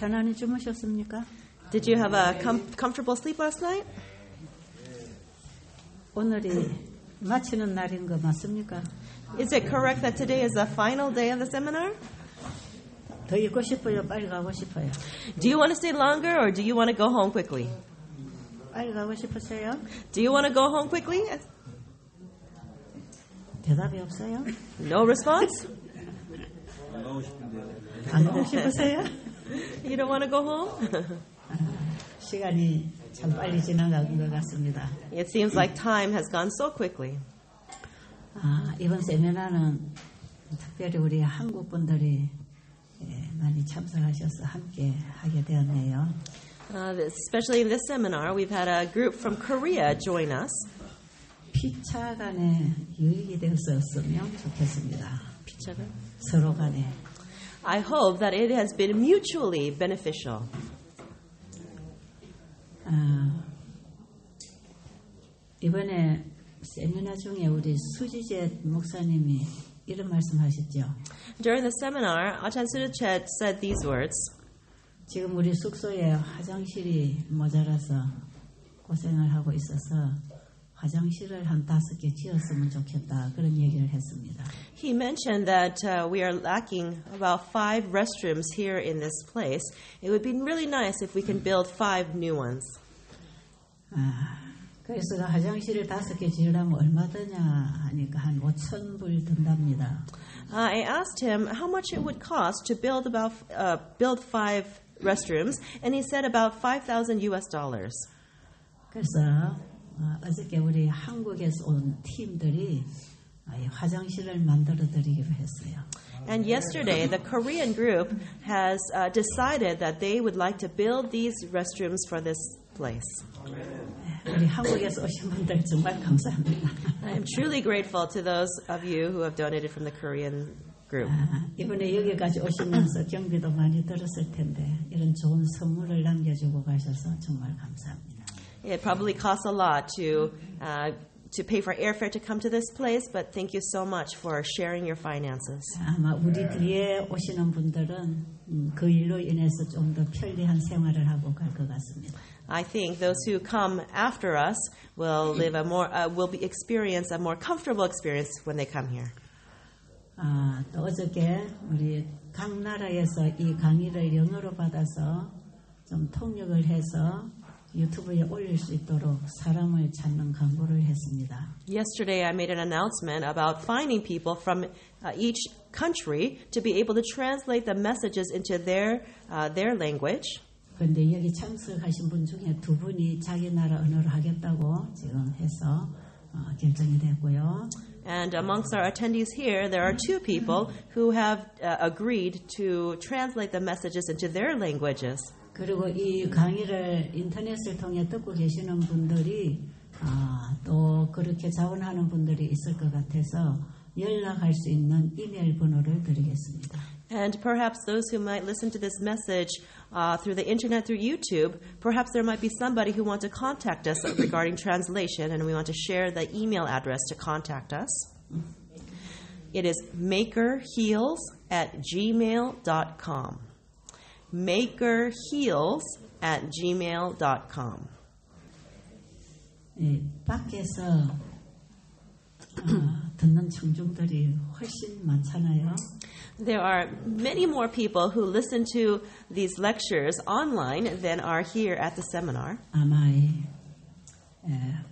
편안히 주무셨습니까? Did you have a comfortable sleep last night? 오늘이 마치는 날인 거 맞습니까? Is it correct that today is the final day of the seminar? 더 있고 싶어요? 빨리 가고 싶어요? Do you want to stay longer or do you want to go home quickly? 빨리 가고 싶으세요? Do you want to go home quickly? 대답이 없어요? No response? 안 가고 싶으세요? You don't want to go home? 시간이 참 빨리 지나간 것 같습니다. It seems like time has gone so quickly. 이번 세미나는 특별히 우리 한국 분들이 많이 참석하셔서 함께 하게 되었네요. Especially in this seminar, we've had a group from Korea join us. 피차 간에 유익이 되었으면 좋겠습니다. 피차가? 서로 간에. I hope that it has been mutually beneficial. 이번에 세미나 중에 우리 수지재 목사님이 이런 말씀하셨죠. During the seminar, Achan Suduchet said these words. 지금 우리 숙소에 화장실이 모자라서 고생을 하고 있어서 화장실을 한 5개 지었으면 좋겠다. 그런 얘기를 했습니다. He mentioned that we are lacking about 5 restrooms here in this place. It would be really nice if we can build 5 new ones. 그래서 화장실을 5개 지으려면 얼마 드냐 하니까 한 5,000불 든답니다. I asked him how much it would cost to build 5 restrooms, and he said about $5,000. 그래서 어저께 우리 한국에서 온 팀들이 화장실을 만들어 드리기로 했어요. And yesterday, the Korean group has decided that they would like to build these restrooms for this place. 우리 한국에서 오신 분들 정말 감사합니다. I am truly grateful to those of you who have donated from the Korean group. 이번에 여기까지 오시면서 경비도 많이 들었을 텐데 이런 좋은 선물을 남겨주고 가셔서 정말 감사합니다. It probably costs a lot to pay for airfare to come to this place, but thank you so much for sharing your finances. 아마 우리 뒤에 오시는 분들은 그 일로 인해서 좀 더 편리한 생활을 하고 갈 것 같습니다. I think those who come after us will experience a more comfortable experience when they come here. 또 어저께 우리 각 나라에서 이 강의를 영어로 받아서 좀 통역을 해서 유튜브에 올릴 수 있도록 사람을 찾는 광고를 했습니다. Yesterday I made an announcement about finding people from each country to be able to translate the messages into their language. 그런데 여기 참석하신 분 중에 2분이 자기 나라 언어로 하겠다고 지금 해서 결정이 됐고요. And amongst our attendees here, there are 2 people who have agreed to translate the messages into their languages. 그리고 이 강의를 인터넷을 통해 듣고 계시는 분들이 또 그렇게 자원하는 분들이 있을 것 같아서 연락할 수 있는 이메일 번호를 드리겠습니다. And perhaps those who might listen to this message through the internet, through YouTube, perhaps there might be somebody who wants to contact us regarding translation, and we want to share the email address to contact us. It is makerheals@gmail.com. makerheals@gmail.com. 밖에서 듣는 청중들이 훨씬 많잖아요. There are many more people who listen to these lectures online than are here at the seminar. 아마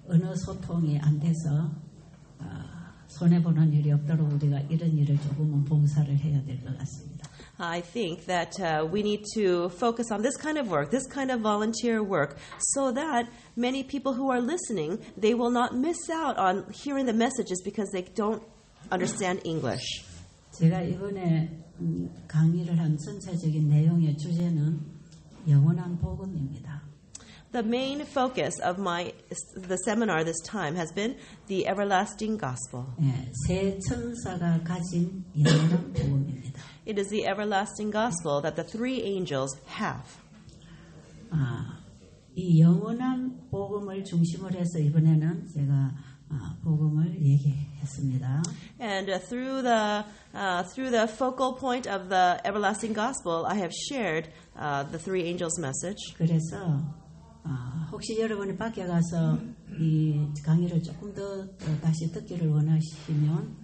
언어 소통이 안 돼서 손해보는 일이 없도록 우리가 이런 일을 조금은 봉사를 해야 될 것 같습니다. I think that we need to focus on this kind of work, this kind of volunteer work, so that many people who are listening, they will not miss out on hearing the messages because they don't understand English. 제가 이번에 강의를 한 전체적인 내용의 주제는 영원한 복음입니다. The main focus of the seminar this time has been the everlasting gospel. 세 천사가 가진 영원한 복음입니다. It is the everlasting gospel that the 3 angels have. 이 영원한 복음을 중심으로 해서 이번에는 제가 복음을 얘기했습니다. And through the focal point of the everlasting gospel, I have shared the three angels' message. 그래서 혹시 여러분이 밖에 가서 이 강의를 조금 더 다시 듣기를 원하시면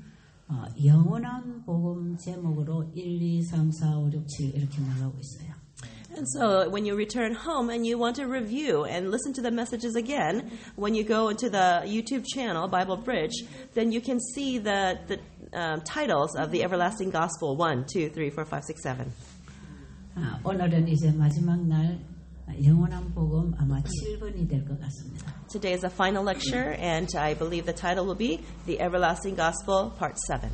영원한 복음 제목으로 1, 2, 3, 4, 5, 6, 7 이렇게 나가고 있어요. And so when you return home and you want to review and listen to the messages again, when you go into the YouTube channel, Bible Bridge, then you can see the titles of the everlasting gospel, 1, 2, 3, 4, 5, 6, 7. 오늘은 이제 마지막 날 영원한 복음 아마 7번이 될 것 같습니다. Today is the final lecture, and I believe the title will be The Everlasting Gospel, Part 7.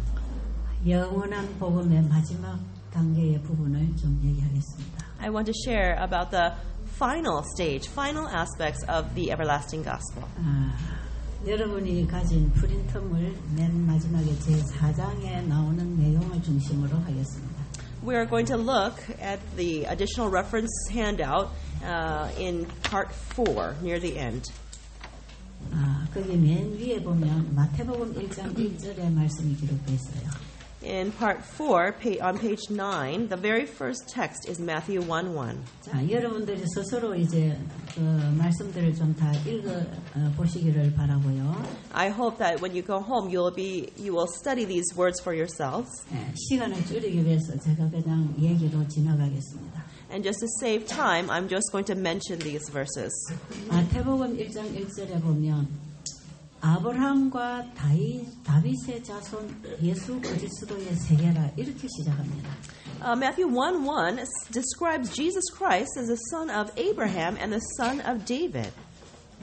영원한 복음의 마지막 단계의 부분을 좀 얘기하겠습니다. I want to share about the final stage, final aspects of the everlasting gospel. 여러분이 가진 프린트물 맨 마지막에 제4장에 나오는 내용을 중심으로 하겠습니다. We are going to look at the additional reference handout in part 4, near the end. 거기 맨 위에 보면 마태복음 1장 1절의 말씀이 기록되어 있어요. In part 4, on page 9, the very first text is Matthew 1:1. 자, 여러분들이 스스로 이제 그 말씀들을 좀 다 읽어 보시기를 바라고요. I hope that when you go home, you will study these words for yourselves. 시간을 줄이기 위해서 제가 그냥 얘기로 지나가겠습니다. And just to save time, I'm just going to mention these verses. 마태복음 1장 1절에 보면 아브라함과 다윗의 자손 예수 그리스도의 세계라 이렇게 시작합니다. Matthew 1:1 describes Jesus Christ as the son of Abraham and the son of David.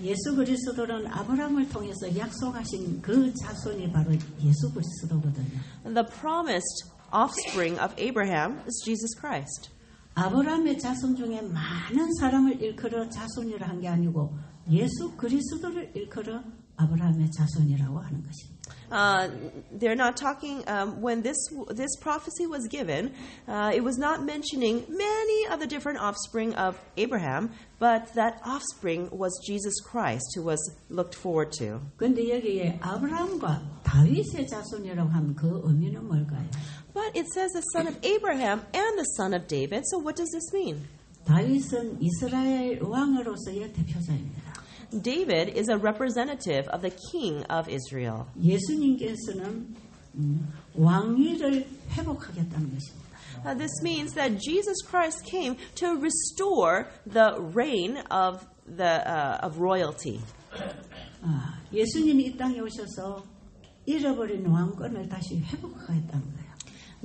예수 그리스도는 아브라함을 통해서 약속하신 그 자손이 바로 예수 그리스도거든요. The promised offspring of Abraham is Jesus Christ. 아브라함의 자손 중에 많은 사람을 일컬어 자손이라 한 게 아니고 예수 그리스도를 일컬어 아브라함의 자손이라고 하는 것입니다. They're not talking when this prophecy was given. It was not mentioning many of the different offspring of Abraham, but that offspring was Jesus Christ, who was looked forward to. 그런데 여기에 아브라함과 다윗의 자손이라고 하면 그 의미는 뭘까요? But it says the son of Abraham and the son of David. So what does this mean? 다윗은 이스라엘 왕으로서의 대표자입니다. David is a representative of the king of Israel. 예수님께서는 왕위를 회복하겠다는 것입니다. This means that Jesus Christ came to restore the reign of royalty. 예수님이 이 땅에 오셔서 잃어버린 왕권을 다시 회복하겠다는 거예요.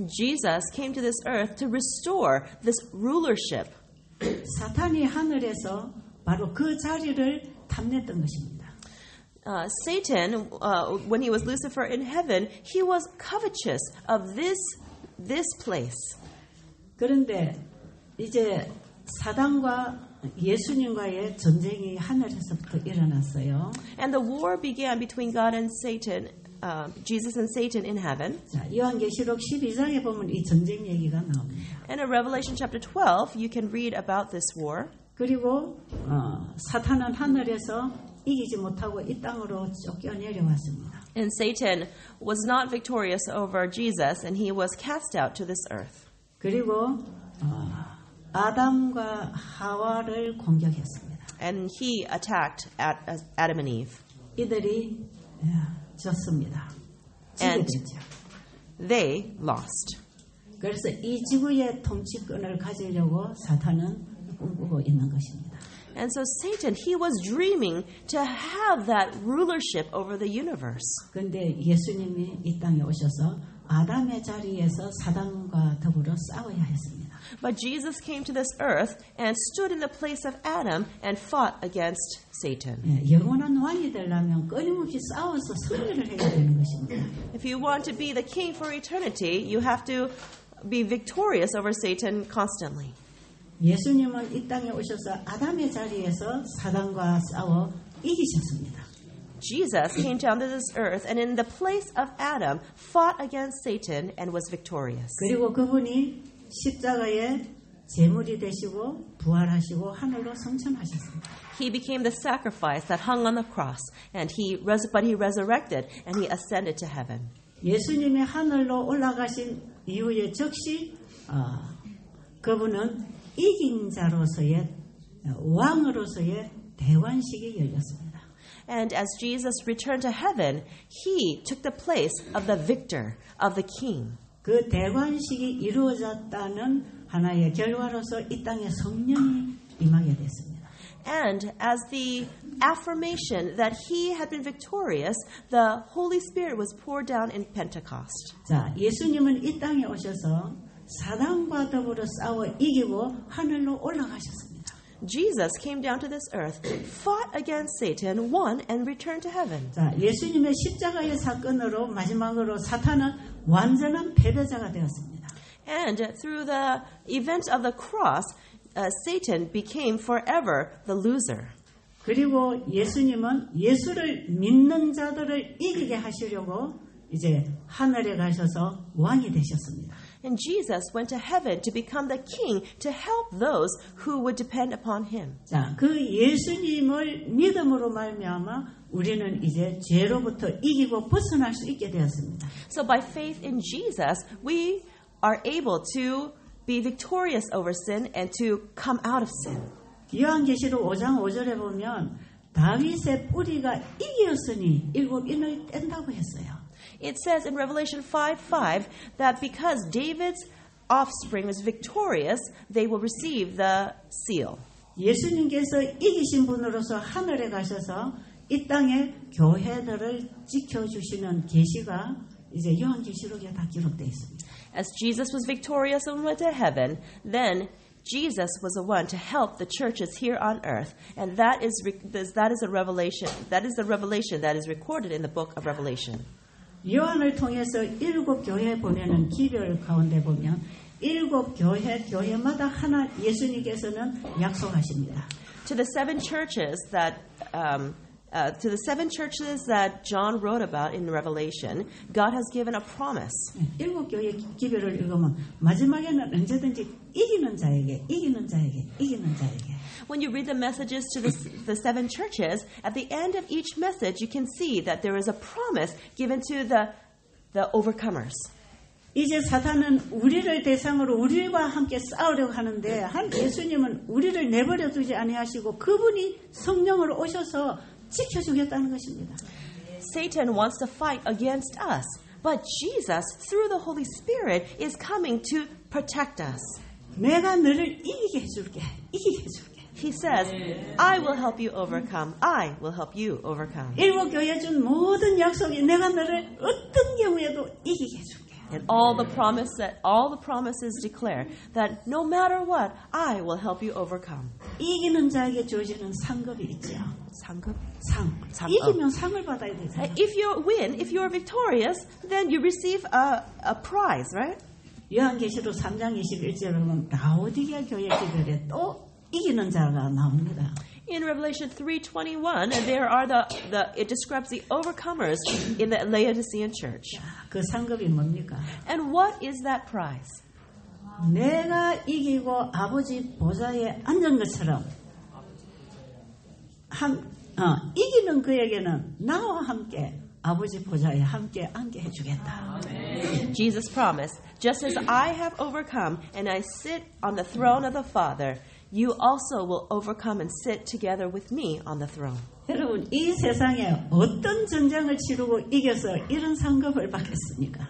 Jesus came to this earth to restore this rulership. 사탄이 하늘에서 바로 그 자리를 탐냈던 것입니다. Satan, when he was Lucifer in heaven, he was covetous of this place. 그런데 이제 사단과 예수님과의 전쟁이 하늘에서부터 일어났어요. And the war began between God and Satan, Jesus and Satan in heaven. 자, 요한계시록 12장에 보면 이 전쟁 얘기가 나옵니다. And in Revelation chapter 12, you can read about this war. 그리고 사탄은 하늘에서 이기지 못하고 이 땅으로 쫓겨 내려왔습니다. And Satan was not victorious over Jesus, and he was cast out to this earth. 그리고 아담과 하와를 공격했습니다. And he attacked Adam and Eve. 이들이 졌습니다. 지게 됐죠. They lost. 그래서 이 지구의 통치권을 가지려고 사탄은 꿈꾸고 있는 것입니다. And so Satan, he was dreaming to have that rulership over the universe. 그런데 예수님이 이 땅에 오셔서 아담의 자리에서 사단과 더불어 싸워야 했습니다. But Jesus came to this earth and stood in the place of Adam and fought against Satan. 영원한 왕이 되려면 끊임없이 싸워서 승리를 해야 되는 것입니다. If you want to be the king for eternity, you have to be victorious over Satan constantly. 예수님은 이 땅에 오셔서 아담의 자리에서 사단과 싸워 이기셨습니다. Jesus came down to this earth and in the place of Adam fought against Satan and was victorious. 그리고 그분이 십자가에 제물이 되시고 부활하시고 하늘로 승천하셨습니다. He became the sacrifice that hung on the cross, and but he resurrected and he ascended to heaven. 예수님이 하늘로 올라가신 이후에 즉시 그분은 이긴 자로서의 왕으로서의 대관식이 열렸습니다. And as Jesus returned to heaven, he took the place of the victor, of the king. 그 대관식이 이루어졌다는 하나의 결과로서 이 땅에 성령이 임하게 됐습니다. And as the affirmation that he had been victorious, the Holy Spirit was poured down in Pentecost. 자, 예수님은 이 땅에 오셔서 사단과 더불어 싸워 이기고 하늘로 올라가셨습니다. Jesus came down to this earth, fought against Satan, won, and returned to heaven. 자, 예수님의 십자가의 사건으로 마지막으로 사탄은 완전한 패배자가 되었습니다. And through the event of the cross, Satan became forever the loser. 그리고 예수님은 예수를 믿는 자들을 이기게 하시려고 이제 하늘에 가셔서 왕이 되셨습니다. And Jesus went to heaven to become the king to help those who would depend upon him. 자, 그 예수님을 믿음으로 말미암아 우리는 이제 죄로부터 이기고 벗어날 수 있게 되었습니다. So by faith in Jesus, we are able to be victorious over sin and to come out of sin. 요한계시록 5장 5절에 보면 다윗의 뿌리가 이겼으니 일곱 인을 뗀다고 했어요. It says in Revelation 5:5 that because David's offspring was victorious, they will receive the seal. 예수님께서 이기신 분으로서 하늘에 가셔서 이 땅의 교회들을 지켜주시는 계시가 이제 요한계시록에 다 기록되어 있습니다. As Jesus was victorious and went to heaven, then Jesus was the one to help the churches here on earth, and that is a revelation. That is the revelation that is recorded in the book of Revelation. 요한을 통해서 일곱 교회 보내는 기별 가운데 보면 일곱 교회마다 하나 예수님께서는 약속하십니다. To the seven churches that John wrote about in Revelation, God has given a promise. 일곱 교회 기별을 읽으면 마지막에는 언제든지 이기는 자에게. When you read the messages to the seven churches, at the end of each message, you can see that there is a promise given to the overcomers. 이제 사탄은 우리를 대상으로 우리와 함께 싸우려고 하는데 예수님은 우리를 내버려 두지 아니하시고 그분이 성령으로 오셔서 지켜주겠다는 것입니다. Satan wants to fight against us, but Jesus, through the Holy Spirit, is coming to protect us. 내가 너를 이기게 해줄게. He says, I will help you overcome. I will help you overcome. 일곱 교회 준 모든 약속이 내가 너를 어떤 경우에도 이기게 해줄게. And all the promises declare that no matter what, I will help you overcome. 이기는 자에게 주어지는 상급이 있죠. 상. 이기면 상을 받아야 되잖아요. If you win, if you are victorious, then you receive a prize, right? 요한계시록 3장 21절에 보면 라오디게아 교회 기별에 또 이기는 자가 나옵니다. In Revelation 3:21, there are it describes the overcomers in the Laodicean church. 그 상급이 뭡니까? And what is that prize? 내가 이기고 아버지 보좌에 앉은 것처럼 이기는 그에게는 나와 함께 아버지 보좌에 함께 앉게 해주겠다. Jesus promised, just as I have overcome and I sit on the throne of the Father, you also will overcome and sit together with me on the throne. 여러분, 이 세상에 어떤 전쟁을 치르고 이겨서 이런 상급을 받겠습니까?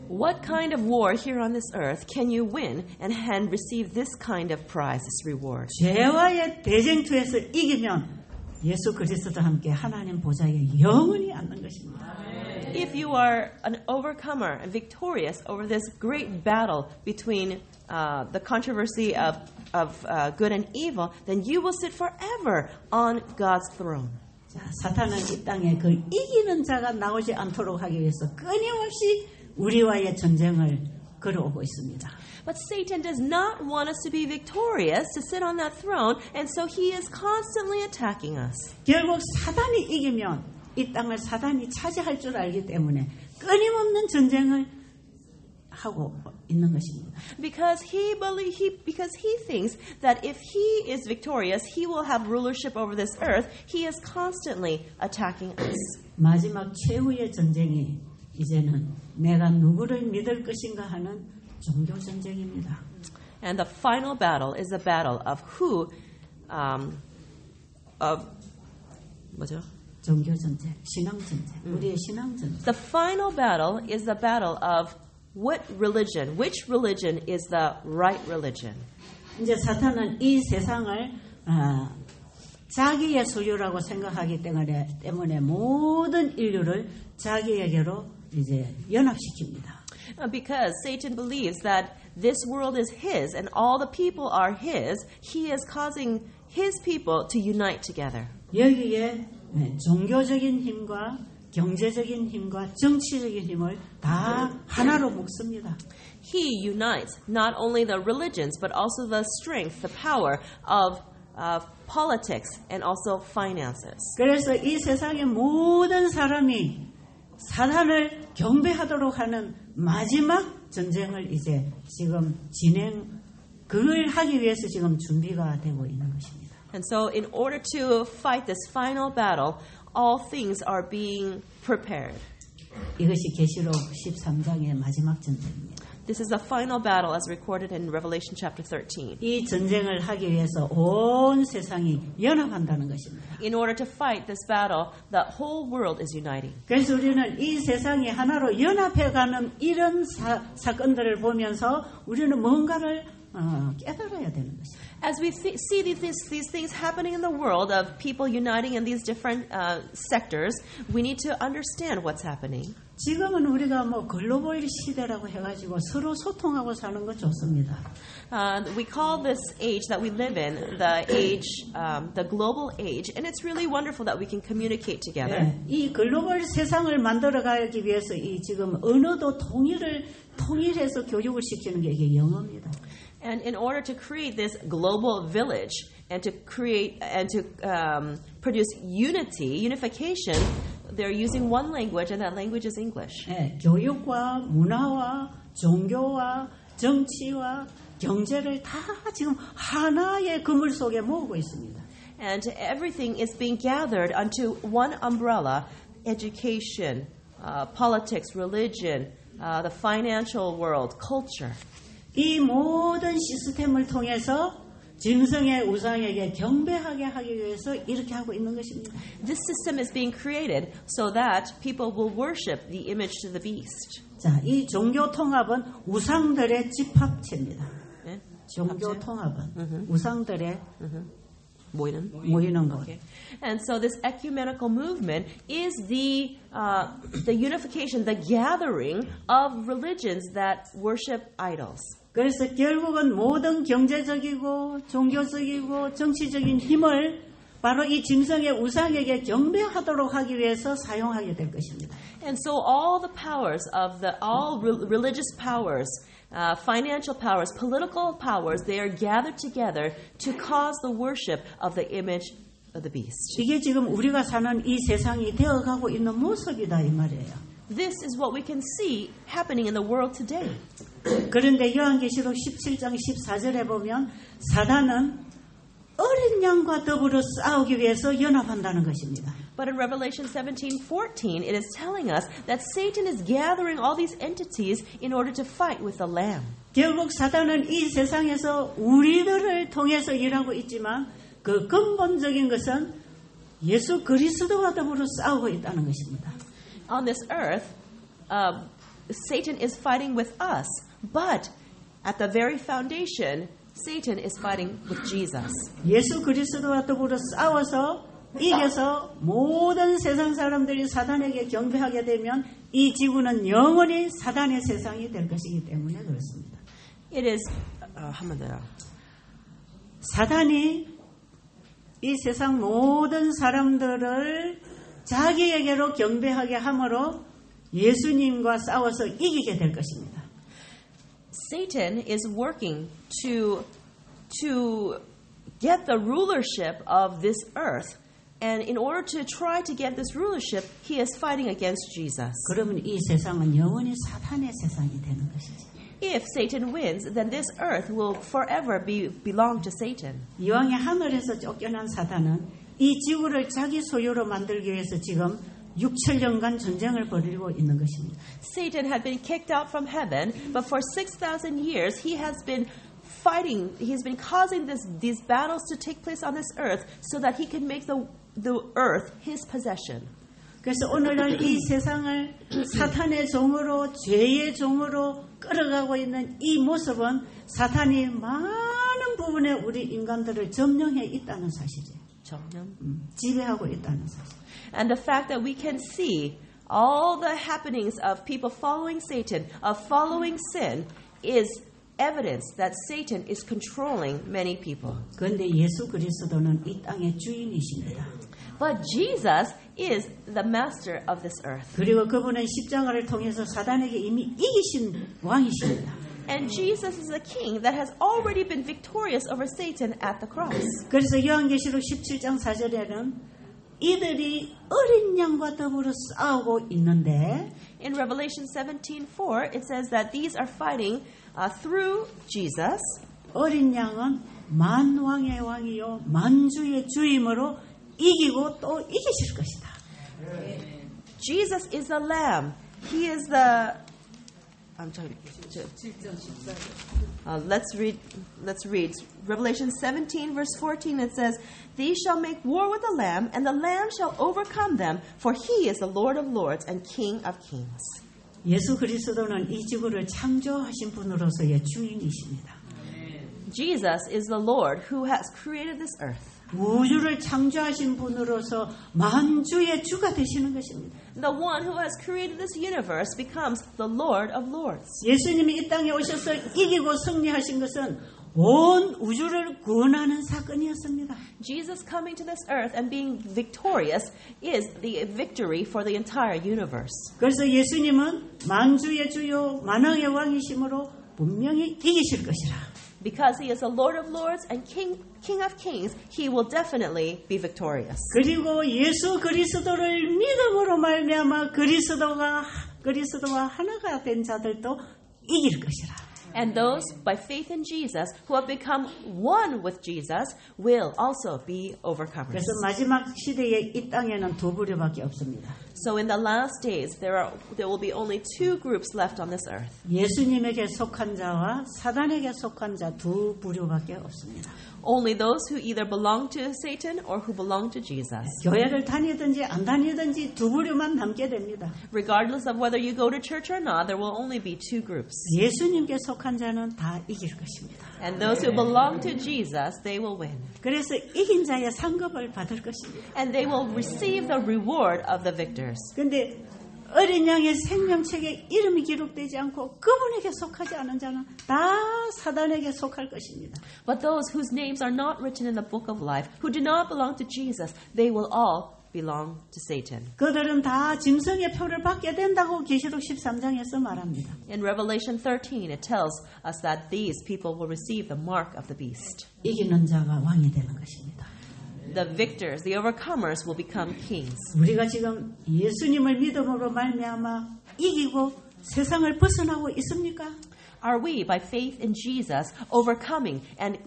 What kind of war here on this earth can you win and receive this kind of prize, this reward? 죄와의 대쟁투에서 이기면 예수 그리스도와 함께 하나님 보좌에 영원히 앉는 것입니다. If you are an overcomer and victorious over this great battle between the controversy of good and evil, then you will sit forever on God's throne. 자, 사탄은 이 땅에 그 이기는 자가 나오지 않도록 하기 위해서 끊임없이 우리와의 전쟁을 걸어오고 있습니다. But Satan does not want us to be victorious, to sit on that throne, and so he is constantly attacking us. 결국 사단이 이기면 이 땅을 사단이 차지할 줄 알기 때문에 끊임없는 전쟁을 하고 있는 것입니다. Because he thinks that if he is victorious, he will have rulership over this earth. He is constantly attacking us. 마지막 최후의 전쟁이 이제는 내가 누구를 믿을 것인가 하는 종교 전쟁입니다. And the final battle is the battle of who, of 뭐죠? 종교 전쟁, 신앙 전쟁, 우리의 신앙 전쟁. The final battle is the battle of which religion is the right religion. 이제 사탄은 이 세상을 자기의 소유라고 생각하기 때문에 모든 인류를 자기에게로 이제 연합시킵니다. Because Satan believes that this world is his and all the people are his, he is causing his people to unite together. 여기에 종교적인 힘과 경제적인 힘과 정치적인 힘을 다 하나로 묶습니다. He unites not only the religions but also the strength, the power of politics and also finances. 그래서 이 세상의 모든 사람이 사탄을 경배하도록 하는 마지막 전쟁을 이제 지금 그걸 하기 위해서 지금 준비가 되고 있는 것입니다. And so in order to fight this final battle, all things are being prepared. 이것이 계시록 13장의 마지막 전쟁입니다. This is the final battle as recorded in Revelation chapter 13. 이 전쟁을 하기 위해서 온 세상이 연합한다는 것입니다. In order to fight this battle, the whole world is uniting. 그래서 우리는 이 세상이 하나로 연합해가는 이런 사건들을 보면서 우리는 뭔가를 깨달아야 되는 것입니다. As we see these things happening in the world of people uniting in these different sectors, we need to understand what's happening. 지금은 우리가 글로벌 시대라고 해가지고 서로 소통하고 사는 거 좋습니다. We call this age that we live in the global age, and it's really wonderful that we can communicate together. 네, 이 글로벌 세상을 만들어가기 위해서 이 지금 언어도 통일해서 교육을 시키는 게 이게 영어입니다. And in order to create this global village and to produce unification, they're using one language, and that language is English. 네, 교육과 문화와 종교와 정치와 경제를 다 지금 하나의 그물 속에 모으고 있습니다. And everything is being gathered onto one umbrella: education, politics, religion, the financial world, culture. 이 모든 시스템을 통해서 짐승의 우상에게 경배하게 하기 위해서 이렇게 하고 있는 것입니다. This system is being created so that people will worship the image to the beast. 자, 이 종교 통합은 우상들의 집합체입니다. 네? 종교 통합은 우상들의 모이는 것. Okay. And so this ecumenical movement is the unification, the gathering of religions that worship idols. 그래서 결국은 모든 경제적이고 종교적이고 정치적인 힘을 바로 이 짐승의 우상에게 경배하도록 하기 위해서 사용하게 될 것입니다. And so all the powers of all religious powers, financial powers, political powers, they are gathered together to cause the worship of the image of the beast. 이게 지금 우리가 사는 이 세상이 되어가고 있는 모습이다 이 말이에요. This is what we can see happening in the world today. 그런데 요한계시록 17장 14절에 보면 사단은 어린 양과 더불어 싸우기 위해서 연합한다는 것입니다. But in Revelation 17:14, it is telling us that Satan is gathering all these entities in order to fight with the Lamb. 결국 사단은 이 세상에서 우리들을 통해서 일하고 있지만 그 근본적인 것은 예수 그리스도와 더불어 싸우고 있다는 것입니다. On this earth, Satan is fighting with us, but at the very foundation, Satan is fighting with Jesus. 예수 그리스도와 더불어 싸워서 이겨서 모든 세상 사람들이 사단에게 경배하게 되면 이 지구는 영원히 사단의 세상이 될 것이기 때문에 그렇습니다. It is 한번 더요. 사단이 이 세상 모든 사람들을 자기에게로 경배하게 함으로 예수님과 싸워서 이기게 될 것입니다. Satan is working to get the rulership of this earth And in order to try to get this rulership, he is fighting against Jesus. 그러면 이 세상은 영원히 사탄의 세상이 되는 것이지. If Satan wins, then this earth will forever belong to Satan. 이왕에 하늘에서 쫓겨난 사탄은 이 지구를 자기 소유로 만들기 위해서 지금 6,000년간 전쟁을 벌이고 있는 것입니다. Satan had been kicked out from heaven, but for 6,000 years he has been fighting, he's been causing these battles to take place on this earth so that he can make the earth his possession. 그래서 오늘날 이 세상을 사탄의 종으로 죄의 종으로 끌어가고 있는 이 모습은 사탄이 많은 부분에 우리 인간들을 점령해 있다는 사실이에요. 지배하고 있다는 사실. And the fact that we can see all the happenings of people following Satan, of following sin, is evidence that Satan is controlling many people. 그런데 예수 그리스도는 이 땅의 주인이십니다. But Jesus is the master of this earth. 그리고 그분은 십자가를 통해서 사단에게 이미 이기신 왕이십니다. And Jesus is a king that has already been victorious over Satan at the cross. 그래서 요한계시록 17장 4절에는 이들이 어린 양과 더불어 싸우고 있는데 In Revelation 17:4 it says that these are fighting through Jesus. 어린 양은 만왕의 왕이요 만주의 주임으로 이기고 또 이기실 것이다. Jesus is the lamb. He is the let's read Revelation 17 verse 14. It says, "These shall make war with the lamb, and the lamb shall overcome them, for he is the Lord of lords and King of kings." 예수 그리스도는 이 지구를 창조하신 분으로서의 주인이십니다. Jesus is the Lord who has created this earth. 우주를 창조하신 분으로서 만주의 주가 되시는 것입니다. The one who has created this universe becomes the Lord of lords. 예수님이 이 땅에 오셔서 이기고 승리하신 것은 온 우주를 구원하는 사건이었습니다. Jesus coming to this earth and being victorious is the victory for the entire universe. 그래서 예수님은 만주의 주요 만왕의 왕이심으로 분명히 이기실 것이라. Because he is the Lord of lords and King of kings, he will definitely be victorious. 그리고 예수 그리스도를 믿음으로 말미암아 그리스도와 하나가 된 자들도 이길 것이라. And those by faith in Jesus who have become one with Jesus will also be overcomers. 그래서 마지막 시대에 이 땅에는 두 부류밖에 없습니다. So in the last days there will be only two groups left on this earth. 예수님에게 속한 자와 사단에게 속한 자 두 부류밖에 없습니다. Only those who either belong to Satan or who belong to Jesus. 교회를 다니든지 안 다니든지 두 부류만 남게 됩니다. Regardless of whether you go to church or not, there will only be two groups. 예수님께 속한 자는 다 이길 것입니다. And those who belong to Jesus, they will win. 그래서 이긴 자의 상급을 받을 것입니다. And they will receive the reward of the victors. 그런데 어린 양의 생명책에 이름이 기록되지 않고 그분에게 속하지 않은 자는 다 사단에게 속할 것입니다. But those whose names are not written in the book of life, who do not belong to Jesus, they will all belong to Satan. 그들은 다 짐승의 표를 받게 된다고 계시록 13장에서 말합니다. In Revelation 13, it tells us that these people will receive the mark of the beast. 이기는 자가 왕이 되는 것입니다. The victors, the overcomers will become kings. 우리가 지금 예수님을 믿음으로 말미암아 이기고 세상을 벗어나고 있습니까? Are we, by faith in Jesus, overcoming and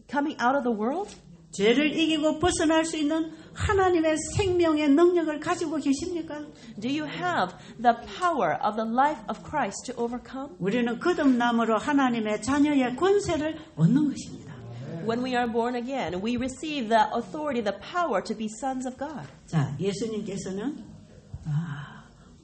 coming out of the world? 죄를 이기고 벗어날 수 있는 하나님의 생명의 능력을 가지고 계십니까? Do you have the power of the life of Christ to overcome? 우리는 거듭남으로 하나님의 자녀의 권세를 얻는 것입니다. When we are born again, we receive the authority, the power to be sons of God. 자, 예수님께서는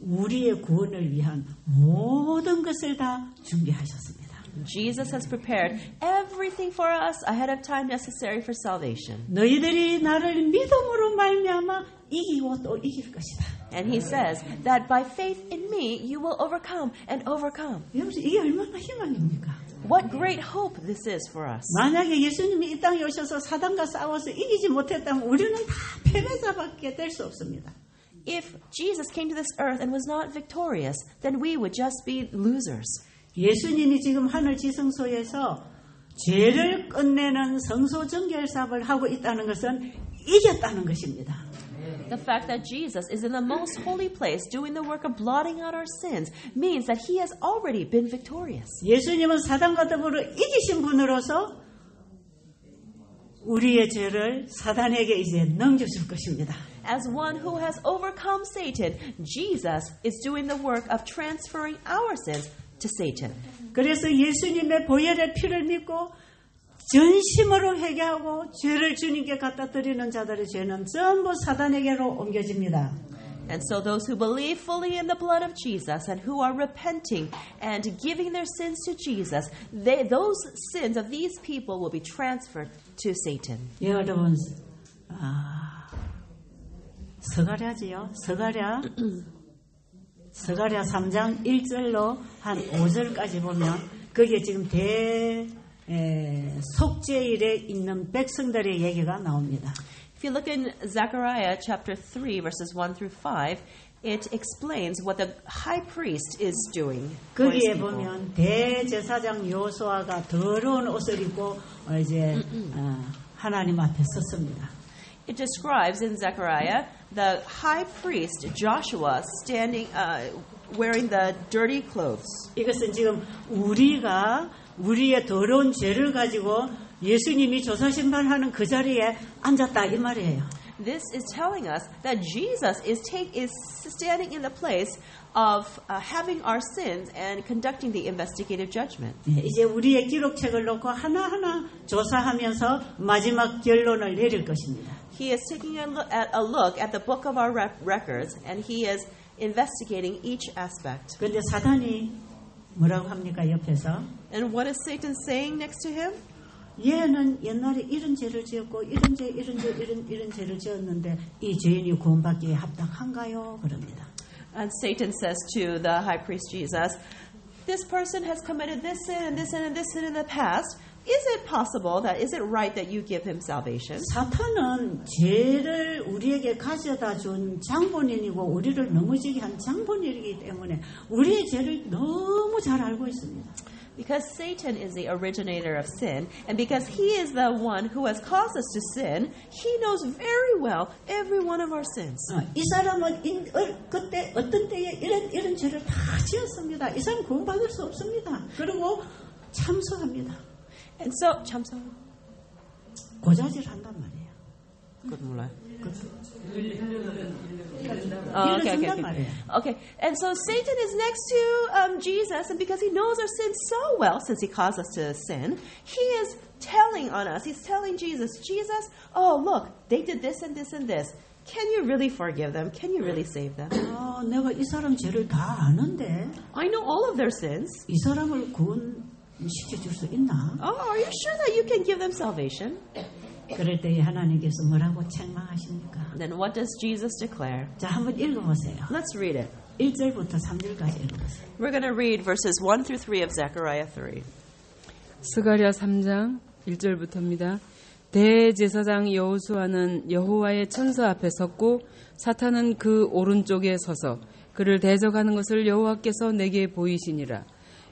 우리의 구원을 위한 모든 것을 다 준비하셨습니다. Jesus has prepared everything for us ahead of time necessary for salvation. 너희들이 나를 믿음으로 말미암아 이기고 또 이길 것이다. And he says that by faith in me, you will overcome and overcome. 여러분, 이게 얼마나 희망입니까? What great hope this is for us. 만약에 예수님이 이 땅에 오셔서 사단과 싸워서 이기지 못했다면 우리는 다 패배자밖에 될 수 없습니다. If Jesus came to this earth and was not victorious, then we would just be losers. 예수님이 지금 하늘 지성소에서 죄를 끝내는 성소정결 사업을 하고 있다는 것은 이겼다는 것입니다. The fact that Jesus is in the most holy place doing the work of blotting out our sins means that he has already been victorious. 예수님은 사단과 더불어 이기신 분으로서 우리의 죄를 사단에게 이제 넘겨줄 것입니다. As one who has overcome Satan, Jesus is doing the work of transferring our sins to Satan. 그래서 예수님의 보혈의 피를 믿고 전심으로 회개하고 죄를 주님께 갖다 드리는 자들의 죄는 전부 사단에게로 옮겨집니다. And so those who believe fully in the blood of Jesus and who are repenting and giving their sins to Jesus, those sins of these people will be transferred to Satan. 여러분, 스가랴지요. 스가랴 3장 1절로 한 5절까지 보면 거기에 지금 속죄일에 있는 백성들의 얘기가 나옵니다. If you look in Zechariah chapter 3 verses 1 through 5, it explains what the high priest is doing. 거기에 보면 대제사장 여호수아가 더러운 옷을 입고 이제 하나님 앞에 섰습니다. It describes in Zechariah the high priest Joshua standing, wearing the dirty clothes. 이것은 지금 우리가 우리의 더러운 죄를 가지고 예수님이 조사심판하는 그 자리에 앉았다 이 말이에요. This is telling us that Jesus is standing in the place of having our sins and conducting the investigative judgment. 이제 우리의 기록책을 놓고 하나하나 조사하면서 마지막 결론을 내릴 것입니다. He is taking a look at the book of our records, and he is investigating each aspect. 그런데 사단이 뭐라고 합니까 옆에서? And what is Satan saying next to him? 얘는 옛날에 이런 죄를 지었고 이런 죄를 지었는데 이 죄인이 구원받기에 합당한가요? 그럽니다. And Satan says to the high priest Jesus, this person has committed this sin and this sin and this sin in the past. Is it possible that, is it right that you give him salvation? 사탄은 죄를 우리에게 가져다 준 장본인이고 우리를 넘어지게 한 장본인이기 때문에 우리의 죄를 너무 잘 알고 있습니다. Because Satan is the originator of sin, and because he is the one who has caused us to sin, he knows very well every one of our sins. 이 사람은 그때 어떤 때에 이런 죄를 다 지었습니다. 이 사람 구원받을 수 없습니다. 그리고 참석합니다. And so, 참석. 고자질 한단 말이에요. 그것 몰라요. Okay. Okay, and so Satan is next to Jesus, and because he knows our sins so well, since he caused us to sin, he is telling on us. He's telling Jesus, oh look, they did this and this and this. Can you really forgive them? Can you really save them? 내가 이 사람 죄를 다 아는데. I know all of their sins. 이 사람을 구원시켜줄 수 있나? Oh, are you sure that you can give them salvation? 그럴 때 하나님께서 뭐라고 책망하십니까? Then what does Jesus declare? 자, 한번 읽어보세요. Let's read it. 1절부터 3절까지 읽어보세요. We're going to read verses 1 through 3 of Zechariah 3. 스가랴 3장 1절부터입니다. 대제사장 여호수아는 여호와의 천사 앞에 섰고 사탄은 그 오른쪽에 서서 그를 대적하는 것을 여호와께서 내게 보이시니라.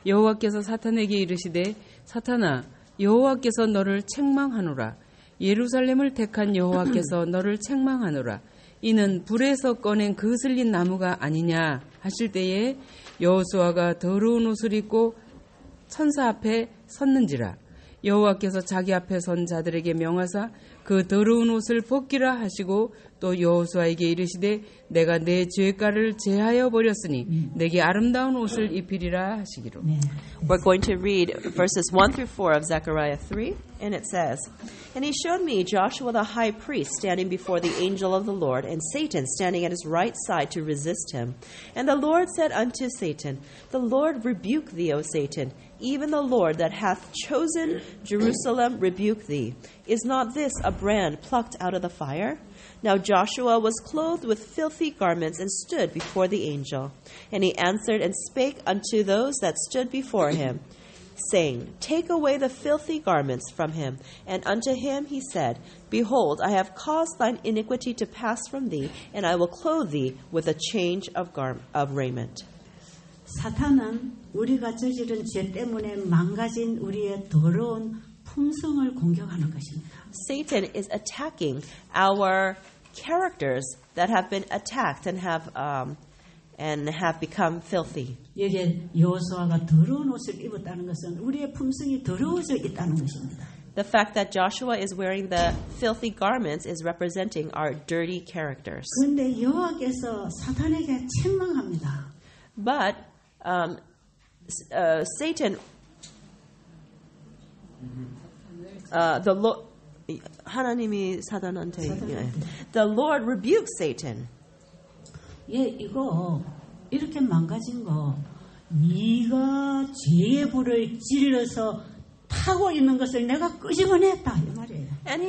여호와께서 사탄에게 이르시되 사탄아 여호와께서 너를 책망하노라. 예루살렘을 택한 여호와께서 너를 책망하노라. 이는 불에서 꺼낸 그슬린 나무가 아니냐 하실 때에 여호수아가 더러운 옷을 입고 천사 앞에 섰는지라. 여호와께서 자기 앞에 선 자들에게 명하사 그 더러운 옷을 벗기라 하시고 또 여호수아에게 이르시되 내가 내 죄가를 제하여 버렸으니 내게 아름다운 옷을 입히리라 하시기로. We're going to read verses 1 through 4 of Zechariah 3, and it says, And he showed me Joshua the high priest standing before the angel of the Lord, and Satan standing at his right side to resist him. And the Lord said unto Satan, The Lord rebuke thee, O Satan, even the Lord that hath chosen Jerusalem rebuke thee. Is not this a brand plucked out of the fire? Now Joshua was clothed with filthy garments and stood before the angel. And he answered and spake unto those that stood before him, saying, Take away the filthy garments from him. And unto him he said, Behold, I have caused thine iniquity to pass from thee, and I will clothe thee with a change of raiment. 사탄은 우리가 저지른 죄 때문에 망가진 우리의 더러운 품성을 공격하는 것입니다. Satan is attacking our characters that have been attacked and have become filthy. 여기에 여호수아가 더러운 옷을 입었다는 것은 우리의 품성이 더러워져 있다는 것입니다. The fact that Joshua is wearing the filthy garments is representing our dirty characters. 그런데 여호와께서 사탄에게 책망합니다. But Satan, the Lord, 하나님이 사단한테, the Lord rebukes Satan. 예, 이거 이렇게 망가진 거, 네가 죄의 불을 질러서 타고 있는 것을 내가 끄집어냈다 이 말이에요. And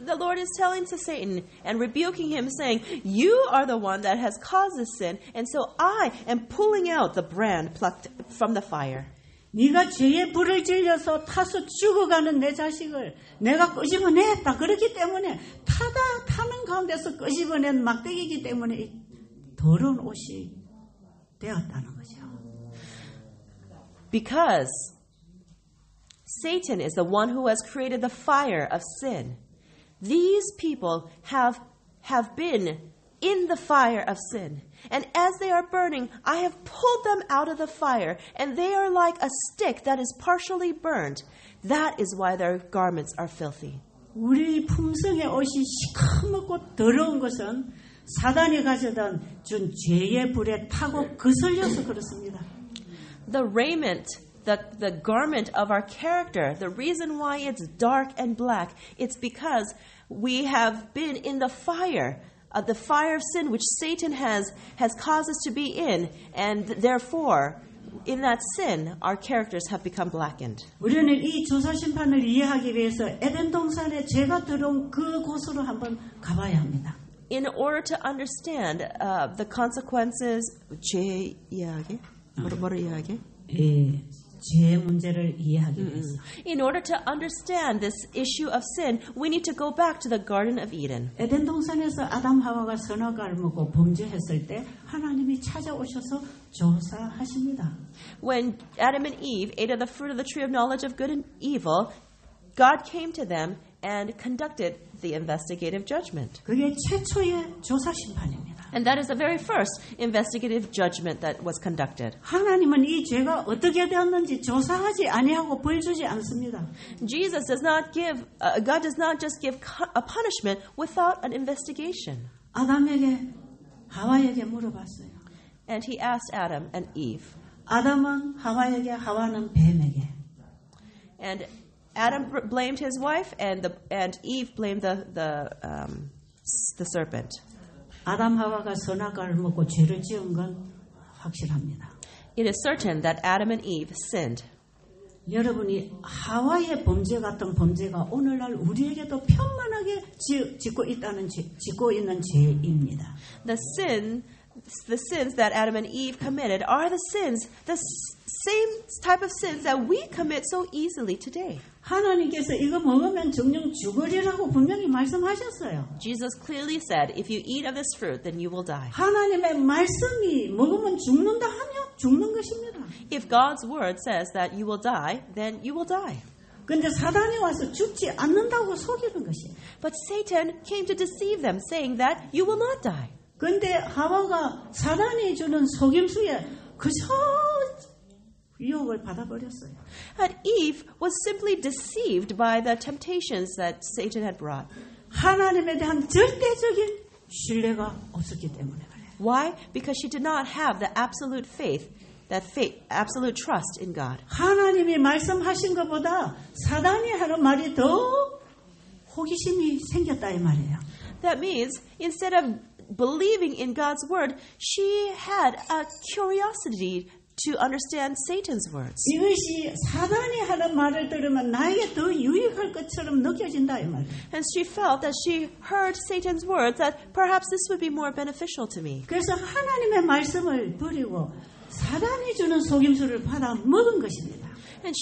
the Lord is telling to Satan and rebuking him, saying, "You are the one that has caused this sin, and so I am pulling out the brand plucked from the fire." 네가 죄의 불을 질려서 타서 죽어가는 내 자식을 내가 끄집어냈다. 그렇기 때문에 타는 가운데서 끄집어낸 막대기이기 때문에 이 더러운 옷이 되었다는 거죠. Because Satan is the one who has created the fire of sin. These people have been in the fire of sin. And as they are burning, I have pulled them out of the fire, and they are like a stick that is partially burned. That is why their garments are filthy. 우리 품성의 옷이 시커멓고 더러운 것은 사단이 가져다 준 죄의 불에 타고 거슬려서 그렇습니다. The raiment, the garment of our character, the reason why it's dark and black, it's because we have been in the fire of sin which Satan has caused us to be in, and therefore in that sin our characters have become blackened. 우리는 이 조사 심판을 이해하기 위해서 에덴 동산에 죄가 들어온 그 곳으로 한번 가봐야 합니다. In order to understand the consequences, 죄 이야기? 뭐를 이야기? 예, 죄 문제를 이해하기 위해서. In order to understand this issue of sin, we need to go back to the Garden of Eden. 에덴 동산에서 아담 하와가 선악과를 먹고 범죄했을 때 하나님이 찾아오셔서 조사하십니다. When Adam and Eve ate of the fruit of the tree of knowledge of good and evil, God came to them and conducted the investigative judgment. 그게 최초의 조사 심판입니다. And that is the very first investigative judgment that was conducted. 하나님은 이 죄가 어떻게 되었는지 조사하지 아니하고 벌 주지 않습니다. God does not just give a punishment without an investigation. 아담에게 하와에게 물어봤어요. And he asked Adam and Eve. 아담은 하와에게, 하와는 뱀에게. And Adam blamed his wife, and Eve blamed the serpent. 아담 하와가 선악과를 먹고 죄를 지은 건 확실합니다. It is certain that Adam and Eve sinned. 여러분이 하와의 범죄 같은 범죄가 오늘날 우리에게도 편만하게 짓고 있는 죄입니다. The sins that Adam and Eve committed are the same type of sins that we commit so easily today. 하나님께서 이거 먹으면 정녕 죽으리라고 분명히 말씀하셨어요. Jesus clearly said, if you eat of this fruit, then you will die. 하나님의 말씀이 먹으면 죽는다 하면 죽는 것입니다. If God's word says that you will die, then you will die. 그런데 사단이 와서 죽지 않는다고 속이는 것이에요. But Satan came to deceive them, saying that you will not die. 그런데 하와가 사단이 주는 속임수에 그저 유혹을 받아버렸어요. And Eve was simply deceived by the temptations that Satan had brought. 하나님에 대한 절대적인 신뢰가 없었기 때문에 그래요. Why? Because she did not have the absolute faith, absolute trust in God. 하나님이 말씀하신 것보다 사단이 하는 말이 더 호기심이 생겼다 이 말이에요. That means instead of believing in God's word, she had a curiosity to understand Satan's words. 이것이 사단이 하는 말을 들으면 나에게 더 유익할 것처럼 느껴진다 이 말이에요. And she felt that she heard Satan's words that perhaps this would be more beneficial to me. 그래서 하나님의 말씀을 버리고 사단이 주는 속임수를 받아 먹은 것입니다. And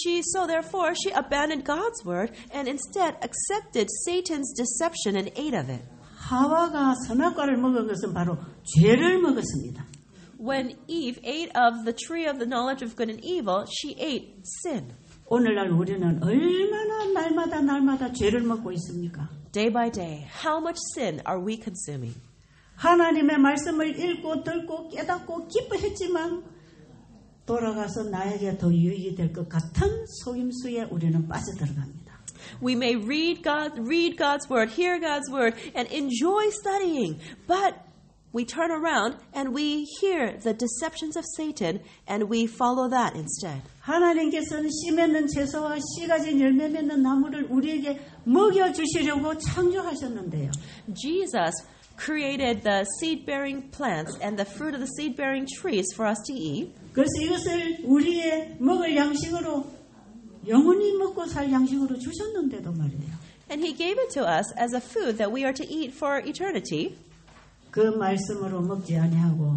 therefore she abandoned God's word and instead accepted Satan's deception and ate of it. 하와가 선악과를 먹은 것은 바로 죄를 먹었습니다. When Eve ate of the tree of the knowledge of good and evil, she ate sin. 오늘날 우리는 얼마나 날마다 죄를 먹고 있습니까? Day by day, how much sin are we consuming? 하나님의 말씀을 읽고 듣고 깨닫고 기뻐했지만 돌아가서 나에게 더 유익이 될 것 같은 속임수에 우리는 빠져들어갑니다. We may read God's word, hear God's word, and enjoy studying, but we turn around and we hear the deceptions of Satan and we follow that instead. 하나님께서는 씨 맺는 채소와 씨 가진 열매 맺는 나무를 우리에게 먹여주시려고 창조하셨는데요. Jesus created the seed-bearing plants and the fruit of the seed-bearing trees for us to eat. 그래서 이것을 우리의 먹을 양식으로 영원히 먹고 살 양식으로 주셨는데도 말이에요. And he gave it to us as a food that we are to eat for eternity. 그 말씀으로 먹지 아니하고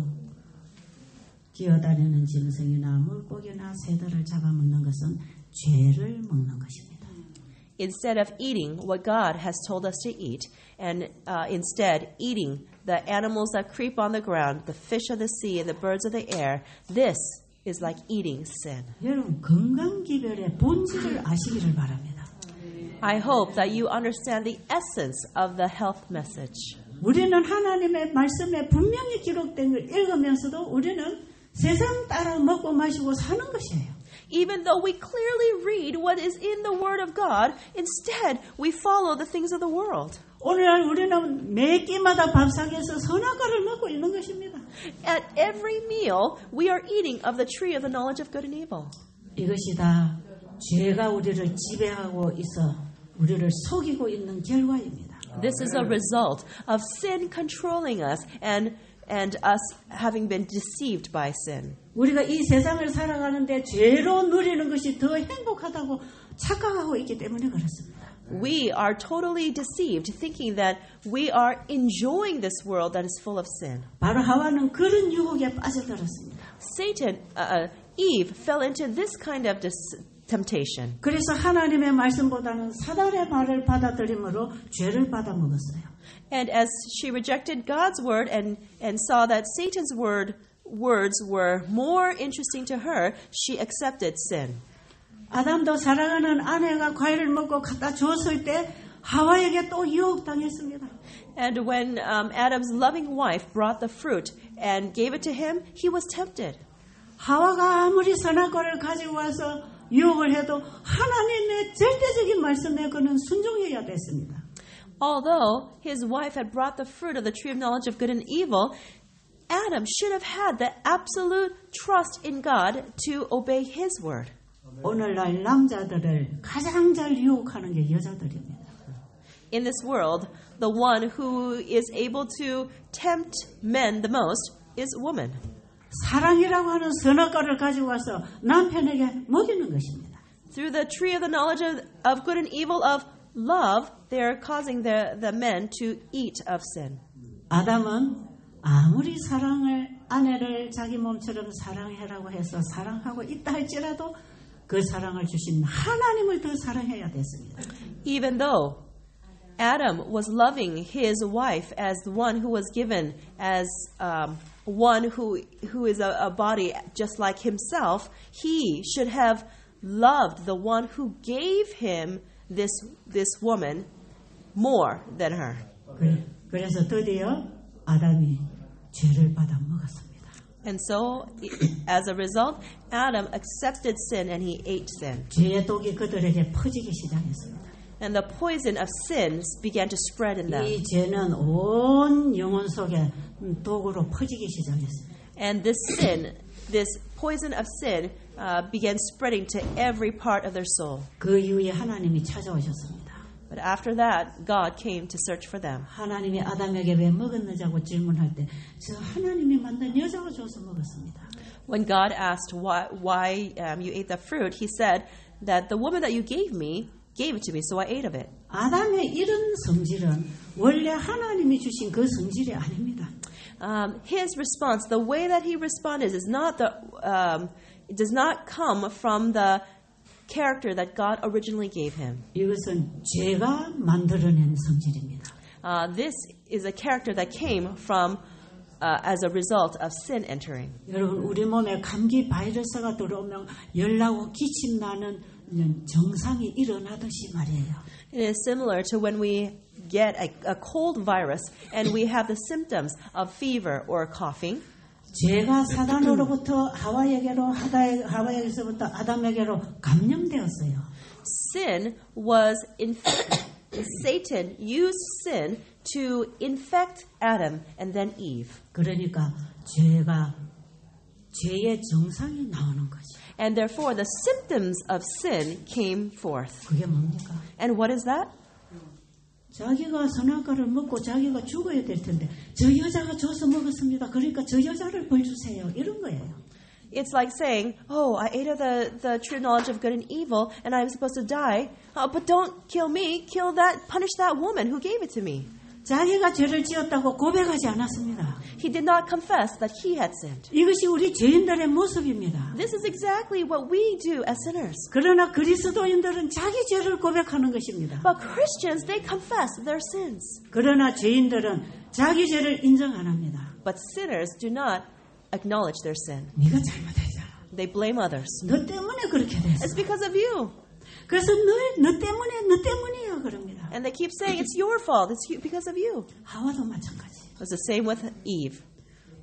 기어다니는 짐승이나 물고기나 새들을 잡아먹는 것은 죄를 먹는 것입니다. Instead of eating what God has told us to eat, and instead eating the animals that creep on the ground, the fish of the sea and the birds of the air, this is like eating sin. 여러분 건강기별의 본질을 아시기를 바랍니다. I hope that you understand the essence of the health message. 우리는 하나님의 말씀에 분명히 기록된 걸 읽으면서도 우리는 세상 따라 먹고 마시고 사는 것이에요. Even though we clearly read what is in the Word of God, instead we follow the things of the world. 오늘날 우리는 매 끼마다 밥상에서 선악과를 먹고 있는 것입니다. At every meal, we are eating of the tree of the knowledge of good and evil. 이것이 다 죄가 우리를 지배하고 있어 우리를 속이고 있는 결과입니다. This is a result of sin controlling us and us having been deceived by sin. 우리가 이 세상을 살아가는데 죄로 누리는 것이 더 행복하다고 착각하고 있기 때문에 그렇습니다. We are totally deceived, thinking that we are enjoying this world that is full of sin. 바로 하와는 그런 유혹에 빠져들었습니다. Eve fell into this kind of temptation. 그래서 하나님의 말씀보다는 사단의 말을 받아들임으로 죄를 받아 먹었어요. And as she rejected God's word and saw that Satan's words were more interesting to her, she accepted sin. 아담도 사랑하는 아내가 과일을 먹고 갖다 줬을 때 하와에게 또 유혹당했습니다. And when Adam's loving wife brought the fruit and gave it to him, he was tempted. 하와가 아무리 선악과를 가지고 와서 유혹을 해도 하나님의 절대적인 말씀에 그는 순종해야 됐습니다. Although his wife had brought the fruit of the tree of knowledge of good and evil, Adam should have had the absolute trust in God to obey his word. 오늘날 남자들을 가장 잘 유혹하는 게 여자들입니다. In this world, the one who is able to tempt men the most is woman. 사랑이라고 하는 선악과를 가지고 와서 남편에게 먹이는 것입니다. Through the tree of the knowledge of good and evil of love, they are causing the men to eat of sin. 아담은 아무리 아내를 자기 몸처럼 사랑해라고 해서 사랑하고 있다 할지라도 그 사랑을 주신 하나님을 더 사랑해야 됐습니다. Even though Adam was loving his wife as the one who was given as one who is a body just like himself, he should have loved the one who gave him this woman more than her. 그래서 드디어 아담이 죄를 받아 먹었습니다. And so, as a result, Adam accepted sin and he ate sin. 죄의 독이 그들에게 퍼지기 시작했습니다. And the poison of sin began to spread in them. 이 죄는 온 영혼 속에 독으로 퍼지기 시작했습니다. And this sin, this poison of sin, began spreading to every part of their soul. 그 이후에 하나님이 찾아오셨습니다. But after that, God came to search for them. 하나님이 아담에게 왜 먹었느냐고 질문할 때, 저 하나님이 만든 여자가 줘서 먹었습니다. When God asked why you ate the fruit, He said that the woman that you gave it to me, so I ate of it. 아담의 이런 성질은 원래 하나님이 주신 그 성질이 아닙니다. His response, the way that he responded, is not it does not come from the character that God originally gave him. 이것은 죄가 만들어낸 성질입니다. This is a character that came from as a result of sin entering. 여러분, 우리 몸에 감기 바이러스가 들어오면 열나고 기침 나는 정상이 일어나듯이 말이에요. It is similar to when we get a cold virus and we have the symptoms of fever or coughing. 죄가 사단으로부터 하와에게로 하와에게서부터 아담에게로 감염되었어요. Sin was Satan used sin to infect Adam and then Eve. 그러니까 죄의 정상이 나오는 거죠. And therefore the symptoms of sin came forth. 그게 뭡니까? And what is that? 자기가 선악과를 먹고 자기가 죽어야 될 텐데 저 여자가 줘서 먹었습니다. 그러니까 저 여자를 벌 주세요. 이런 거예요. It's like saying, oh, I ate of the true knowledge of good and evil, and I'm supposed to die. But don't kill me. Punish that woman who gave it to me. 자기가 죄를 지었다고 고백하지 않았습니다. He did not confess that he had sinned. 이것이 우리 죄인들의 모습입니다. This is exactly what we do as sinners. 그러나 그리스도인들은 자기 죄를 고백하는 것입니다. But Christians, they confess their sins. 그러나 죄인들은 자기 죄를 인정 안 합니다. But sinners do not acknowledge their sin. 네가 잘못했잖아. They blame others. 너 때문에 그렇게 됐어. It's because of you. 그래서 너 때문이야 그럽니다. And they keep saying, it's your fault. It's because of you. 하와도 마찬가지. It was the same with Eve.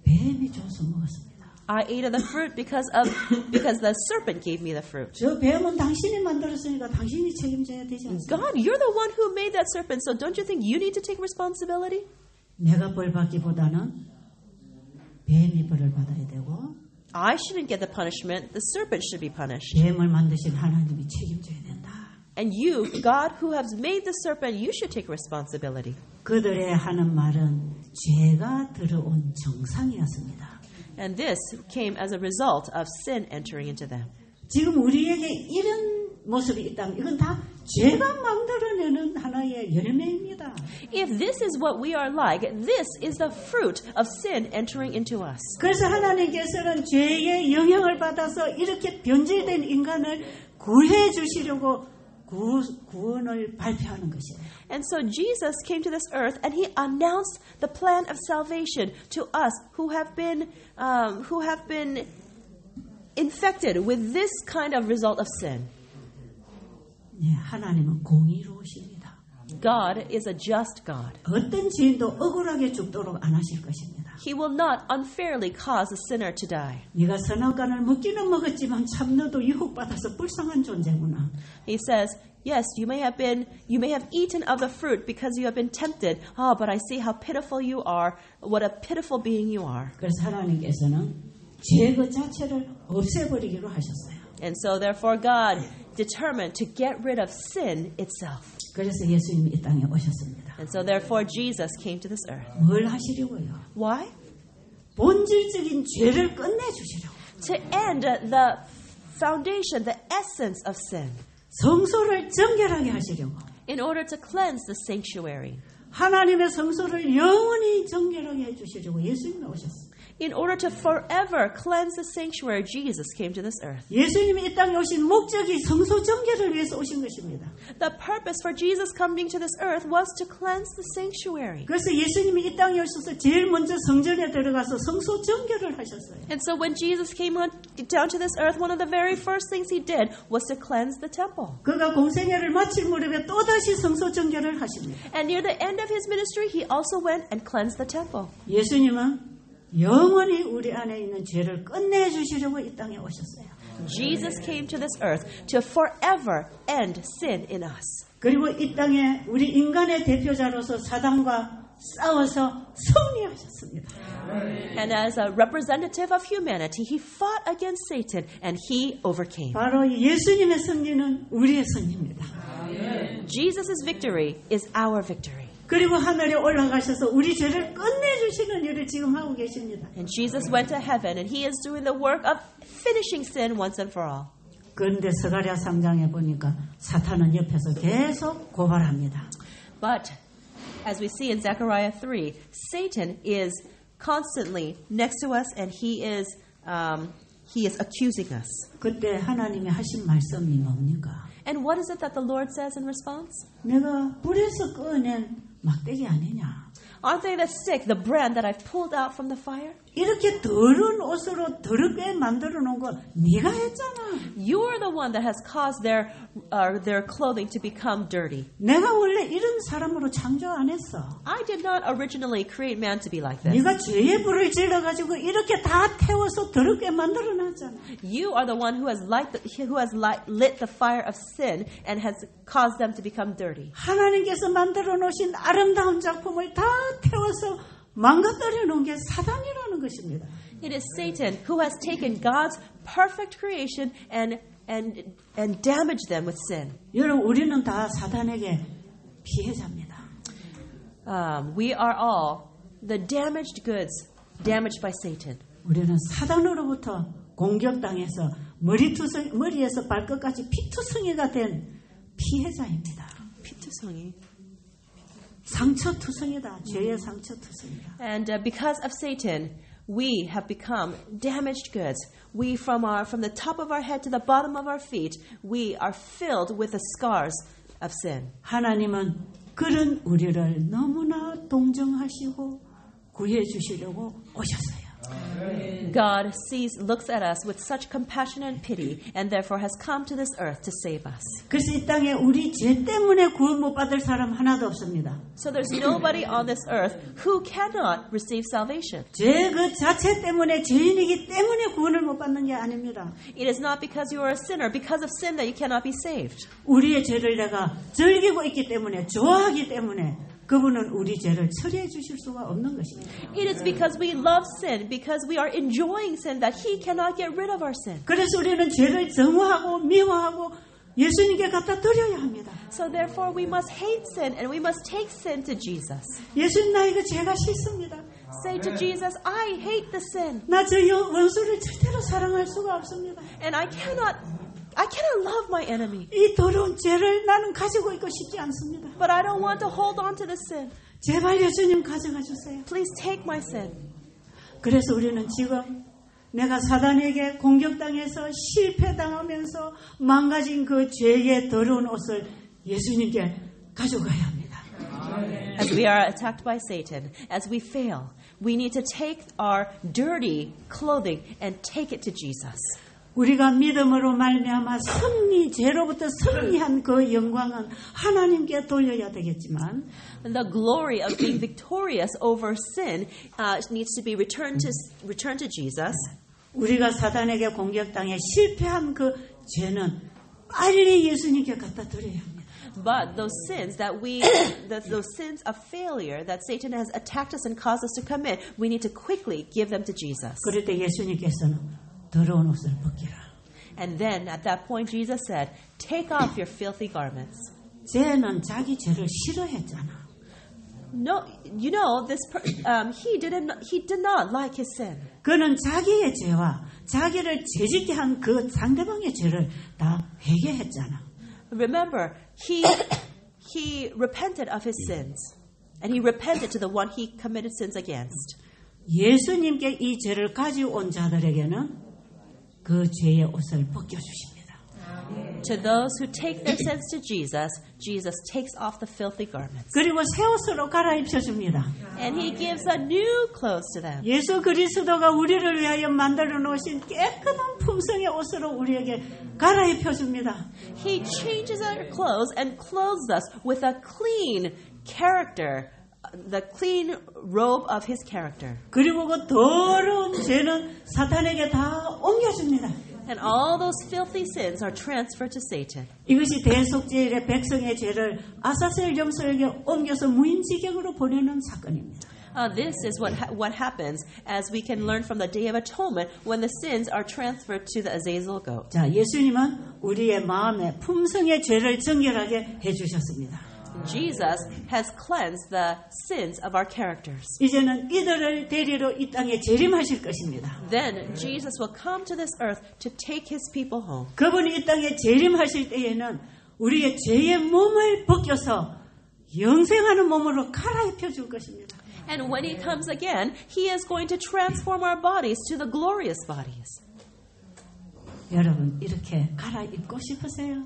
뱀이 줘서 먹었습니다. I ate of the fruit because the serpent gave me the fruit. 저 뱀은 당신이 만들었으니까 당신이 책임져야 되지 않습니까? God, you're the one who made that serpent, so don't you think you need to take responsibility? 내가 벌 받기보다는 뱀이 벌을 받아야 되고 I shouldn't get the punishment. The serpent should be punished. 뱀을 만드신 하나님이 책임져야 된다. And you, God, who has made the serpent, you should take responsibility. 그들의 하는 말은 죄가 들어온 정상이었습니다. And this came as a result of sin entering into them. 지금 우리에게 이런 모습이 있다면 이건 다 죄가 만들어내는 하나의 열매입니다. If this is what we are like, this is the fruit of sin entering into us. 그래서 하나님께서는 죄의 영향을 받아서 이렇게 변질된 인간을 구해 주시려고 구원을 발표하는 것이에요. And so Jesus came to this earth and he announced the plan of salvation to us who have been infected with this kind of result of sin. 네, 하나님은 공의로우십니다. God is a just God. 어떤 죄인도 억울하게 죽도록 안 하실 것입니다. He will not unfairly cause a sinner to die. 네가 선악과를 먹기는 먹었지만 참 너도 유혹받아서 불쌍한 존재구나. He says, yes, you may have eaten of the fruit because you have been tempted. Oh, but I see how pitiful you are. What a pitiful being you are. 그래서 하나님께서는 죄 그 자체를 없애버리기로 하셨어요. And so therefore God determined to get rid of sin itself. 그래서 예수님이 이 땅에 오셨습니다. And so therefore Jesus came to this earth. 뭘 하시려고요? Why? 본질적인 죄를 끝내주시려고. To end the foundation, the essence of sin. 성소를 정결하게 하시려고. In order to cleanse the sanctuary. 하나님의 성소를 영원히 정결하게 해주시려고 예수님이 오셨어요. In order to forever cleanse the sanctuary, Jesus came to this earth. 예수님이 이 땅에 오신 목적이 성소 정결을 위해서 오신 것입니다. The purpose for Jesus coming to this earth was to cleanse the sanctuary. 그래서 예수님이 이 땅에 오셔서 제일 먼저 성전에 들어가서 성소 정결을 하셨어요. And so when Jesus came down to this earth, one of the very first things he did was to cleanse the temple. 그가 공생애를 마칠 무렵에 또다시 성소 정결을 하십니다. And near the end of his ministry, he also went and cleansed the temple. 예수님은 영원히 우리 안에 있는 죄를 끝내주시려고 이 땅에 오셨어요. Jesus came to this earth to forever end sin in us. 그리고 이 땅에 우리 인간의 대표자로서 사단과 싸워서 승리하셨습니다. And as a representative of humanity, he fought against Satan and he overcame. 바로 예수님의 승리는 우리의 승리입니다. Jesus' victory is our victory. 그리고 하늘에 올라가셔서 우리 죄를 끝내주시는 일을 지금 하고 계십니다. And Jesus went to heaven and he is doing the work of finishing sin once and for all. 그런데 스가랴 3장에 보니까 사탄은 옆에서 계속 고발합니다. But as we see in Zechariah 3, Satan is constantly next to us and he is accusing us. 그때 하나님이 하신 말씀이 뭡니까? And what is it that the Lord says in response? 내가 불에서 꺼낸 막대기 아니냐? Aren't they the stick, the brand that I've pulled out from the fire? 이렇게 더러운 옷으로 더럽게 만들어 놓은 거 네가 했잖아. You're the one that has caused their clothing to become dirty. 내가 원래 이런 사람으로 창조 안 했어. I did not originally create man to be like this. 네가 죄의 불을 질러가지고 이렇게 다 태워서 더럽게 만들어 놨잖아. You are the one who has lit the fire of sin and has caused them to become dirty. 하나님께서 만들어 놓으신 아름다운 작품을 다 태워서 망가뜨려 놓은 게 사단이라는 것입니다. It is Satan who has taken God's perfect creation and damaged them with sin. 여러분, 우리는 다 사단에게 피해자입니다. We are all the damaged goods, damaged by Satan. 우리는 사단으로부터 공격당해서 머리에서 발끝까지 피투성이가 된 피해자입니다. 피투성이. 상처투성이다. 죄의 상처투성이다. And because of Satan, we have become damaged goods. We, from the top of our head to the bottom of our feet, we are filled with the scars of sin. 하나님은 그런 우리를 너무나 동정하시고 구해 주시려고 오셨어요. God looks at us with such compassion and pity, and therefore has come to this earth to save us. 그래서 이 땅에 우리 죄 때문에 구원 못 받을 사람 하나도 없습니다. So there's nobody on this earth who cannot receive salvation. 죄 그 자체 때문에 죄인이기 때문에 구원을 못 받는 게 아닙니다. It is not because you are a sinner, because of sin that you cannot be saved. 우리의 죄를 내가 즐기고 있기 때문에 좋아하기 때문에 그분은 우리 죄를 처리해 주실 수가 없는 것입니다. It is because we love sin, because we are enjoying sin, that He cannot get rid of our sin. 그래서 우리는 죄를 정화하고 미워하고 예수님께 갖다 드려야 합니다. So therefore we must hate sin and we must take sin to Jesus. 예수님, 나 이거 죄가 싫습니다. Say to Jesus, I hate the sin. 나 저 원수를 절대로 사랑할 수가 없습니다. And I cannot love my enemy. 이 더러운 죄를 나는 가지고 있고 싶지 않습니다. But I don't want to hold on to the sin. 제발 예수님 가져가 주세요. Please take my sin. 그래서 우리는 지금 내가 사단에게 공격당해서 실패당하면서 망가진 그 죄의 더러운 옷을 예수님께 가져가야 합니다. As we are attacked by Satan, as we fail, we need to take our dirty clothing and take it to Jesus. 우리가 믿음으로 말미암아 죄로부터 승리한 그 영광은 하나님께 돌려야 되겠지만 The glory of being victorious over sin needs to be returned to Jesus. 우리가 사단에게 공격당해 실패한 그 죄는 빨리 예수님께 갖다 드려야 합니다. But those sins those sins of failure that Satan has attacked us and caused us to commit, we need to quickly give them to Jesus. 그럴 때 예수님께서는 더러운 옷을 벗기라. And then at that point Jesus said, take off your filthy garments. 죄는 자기 죄를 싫어했잖아. No, you know he did not like his sin. 그는 자기의 죄와 자기를 죄짓게 한 그 상대방의 죄를 다 회개했잖아. Remember, he repented of his sins, and he repented to the one he committed sins against. 예수님께 이 죄를 가지고 온 자들에게는 그 죄의 옷을 벗겨주십니다. To those who take their sins to Jesus, Jesus takes off the filthy garments. 그리고 새 옷으로 갈아입혀줍니다. And he gives a new clothes to them. 예수 그리스도가 우리를 위하여 만들어 놓으신 깨끗한 품성의 옷으로 우리에게 갈아입혀줍니다. He changes our clothes and clothes us with a clean character, the clean robe of his character. 그리고 그 더러운 죄는 사탄에게 다 옮겨줍니다. And all those filthy sins are transferred to Satan. 이것이 대속죄일의 백성의 죄를 아사셀 염소에게 옮겨서 무인지경으로 보내는 사건입니다. This is what happens, as we can learn from the Day of Atonement, when the sins are transferred to the Azazel goat. 자, 예수님은 우리의 마음에 품성의 죄를 정결하게 해주셨습니다. Jesus has cleansed the sins of our characters. 이제는 이들을 데리러 이 땅에 재림하실 것입니다. Then Jesus will come to this earth to take his people home. 그분이 이 땅에 재림하실 때에는 우리의 죄의 몸을 벗겨서 영생하는 몸으로 갈아입혀 줄 것입니다. And when he comes again, he is going to transform our bodies to the glorious bodies. 여러분 이렇게 갈아입고 싶으세요?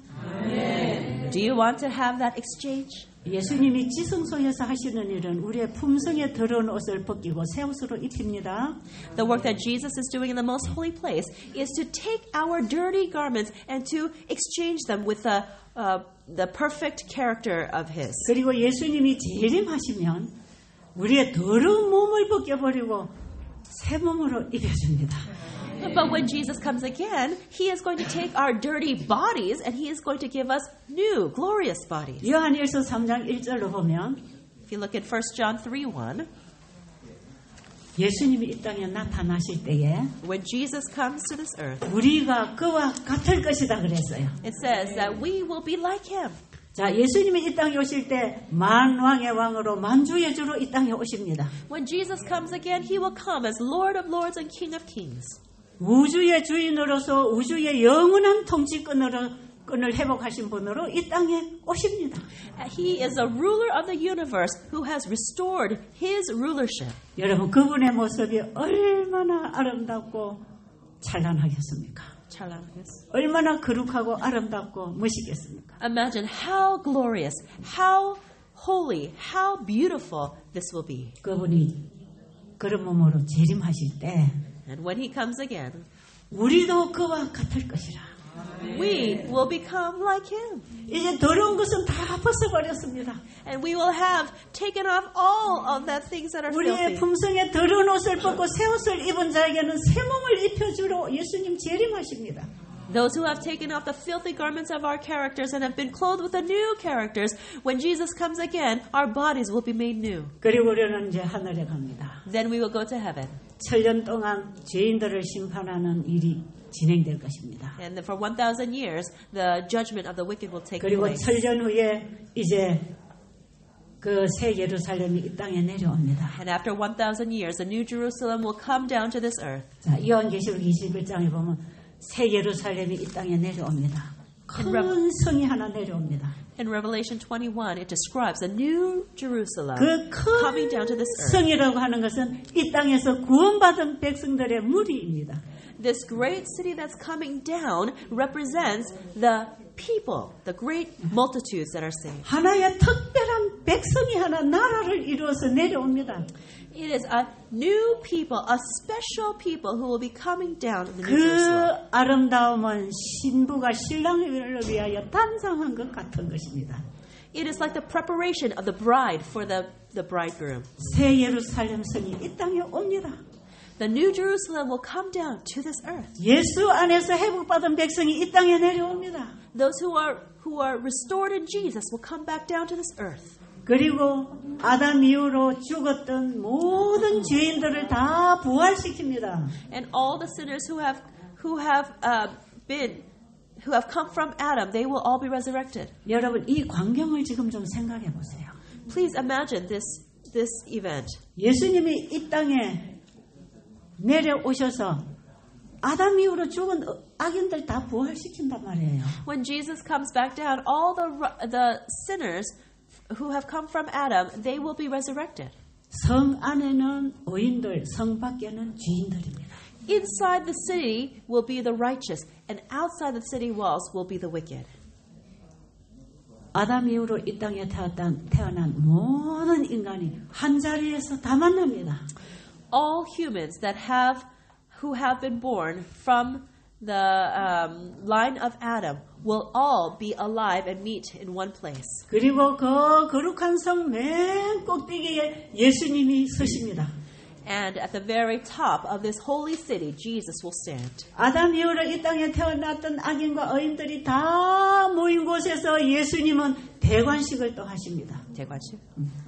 Do you want to have that exchange? 예수님이 지성소에서 하시는 일은 우리의 품성에 더러운 옷을 벗기고 새 옷으로 입힙니다. The work that Jesus is doing in the most holy place is to take our dirty garments and to exchange them with the perfect character of His. 그리고 예수님이 재림하시면 우리의 더러운 몸을 벗겨버리고 새 몸으로 입혀줍니다. But when Jesus comes again, He is going to take our dirty bodies and He is going to give us new, glorious bodies. 요한일서 3장 1절로 보면 If you look at 1 John 3:1, 예수님이 이 땅에 나타나실 때에 when Jesus comes to this earth, 우리가 그와 같을 것이다 그랬어요. it says that we will be like Him. 자, 예수님이 이 땅에 오실 때 만왕의 왕으로 만주의 주로 이 땅에 오십니다. When Jesus comes again, He will come as Lord of Lords and King of Kings. 우주의 주인으로서 우주의 영원한 통치권을 회복하신 분으로 이 땅에 오십니다. He is a ruler of the universe who has restored His rulership. 여러분 그분의 모습이 얼마나 아름답고 찬란하겠습니까? 얼마나 거룩하고 아름답고 멋있겠습니까? Imagine how glorious, how holy, how beautiful this will be. 그분이 그런 몸으로 재림하실 때 And when He comes again, 우리도 그와 같을 것이라. we will become like Him. 이제 더러운 것은 다 벗어버렸습니다. And we will have taken off all of the things that are 우리의 filthy. 품성에 더러운 옷을 벗고 새 옷을 입은 자에게는 새 몸을 입혀주러 예수님 재림하십니다. Those who have taken off the filthy garments of our characters and have been clothed with the new characters, when Jesus comes again, our bodies will be made new. 그리고 우리는 이제 하늘에 갑니다. Then we will go to heaven. 7년 동안 죄인들을 심판하는 일이 진행될 것입니다. And for 1,000 years, the judgment of the wicked will take 그리고 place. 7년 후에 이제 그 새 예루살렘이 이 땅에 내려옵니다. And after 1,000 years, the new Jerusalem will come down to this earth. 자, 요한계시록 21장에 보면 새 예루살렘이 이 땅에 내려옵니다. 큰 성이 하나 내려옵니다. In Revelation 21, it describes a new Jerusalem 그 coming down to this 큰 earth. 성이라고 하는 것은 이 땅에서 구원받은 백성들의 무리입니다. This great city that's coming down represents the people, the great multitudes that are saved. 하나의 특별한 백성이 하나 나라를 이루어서 내려옵니다. It is a new people, a special people who will be coming down in the New 그 Jerusalem. 아름다움은 신부가 신랑을 위하여 단상한 것 같은 것입니다. It is like the preparation of the bride for the bridegroom. 새 예루살렘 성이 이 땅에 옵니다. The New Jerusalem will come down to this earth. 예수 안에서 회복받은 백성이 이 땅에 내려옵니다. Those who are restored in Jesus will come back down to this earth. 그리고 아담 이후로 죽었던 모든 죄인들을 다 부활시킵니다. And all the sinners who have come from Adam, they will all be resurrected. 여러분 이 광경을 지금 좀 생각해 보세요. Please imagine this event. 예수님이 이 땅에 내려오셔서 아담 이후로 죽은 악인들 다 부활시킨단 말이에요. When Jesus comes back down, all the sinners who have come from Adam, they will be resurrected. 성 안에는 의인들, 성 밖에는 죄인들입니다. Inside the city will be the righteous, and outside the city walls will be the wicked. 아담 이후로 이 땅에 태어난 모든 인간이 한 자리에서 다 만납니다. All humans who have been born from the line of Adam will all be alive and meet in one place. 그리고 그 거룩한 성 맨 꼭대기에 예수님이 서십니다. And at the very top of this holy city, Jesus will stand. 아담 이후로 이 땅에 태어났던 악인과 의인들이 다 모인 곳에서 예수님은 대관식을 또 하십니다. 대관식?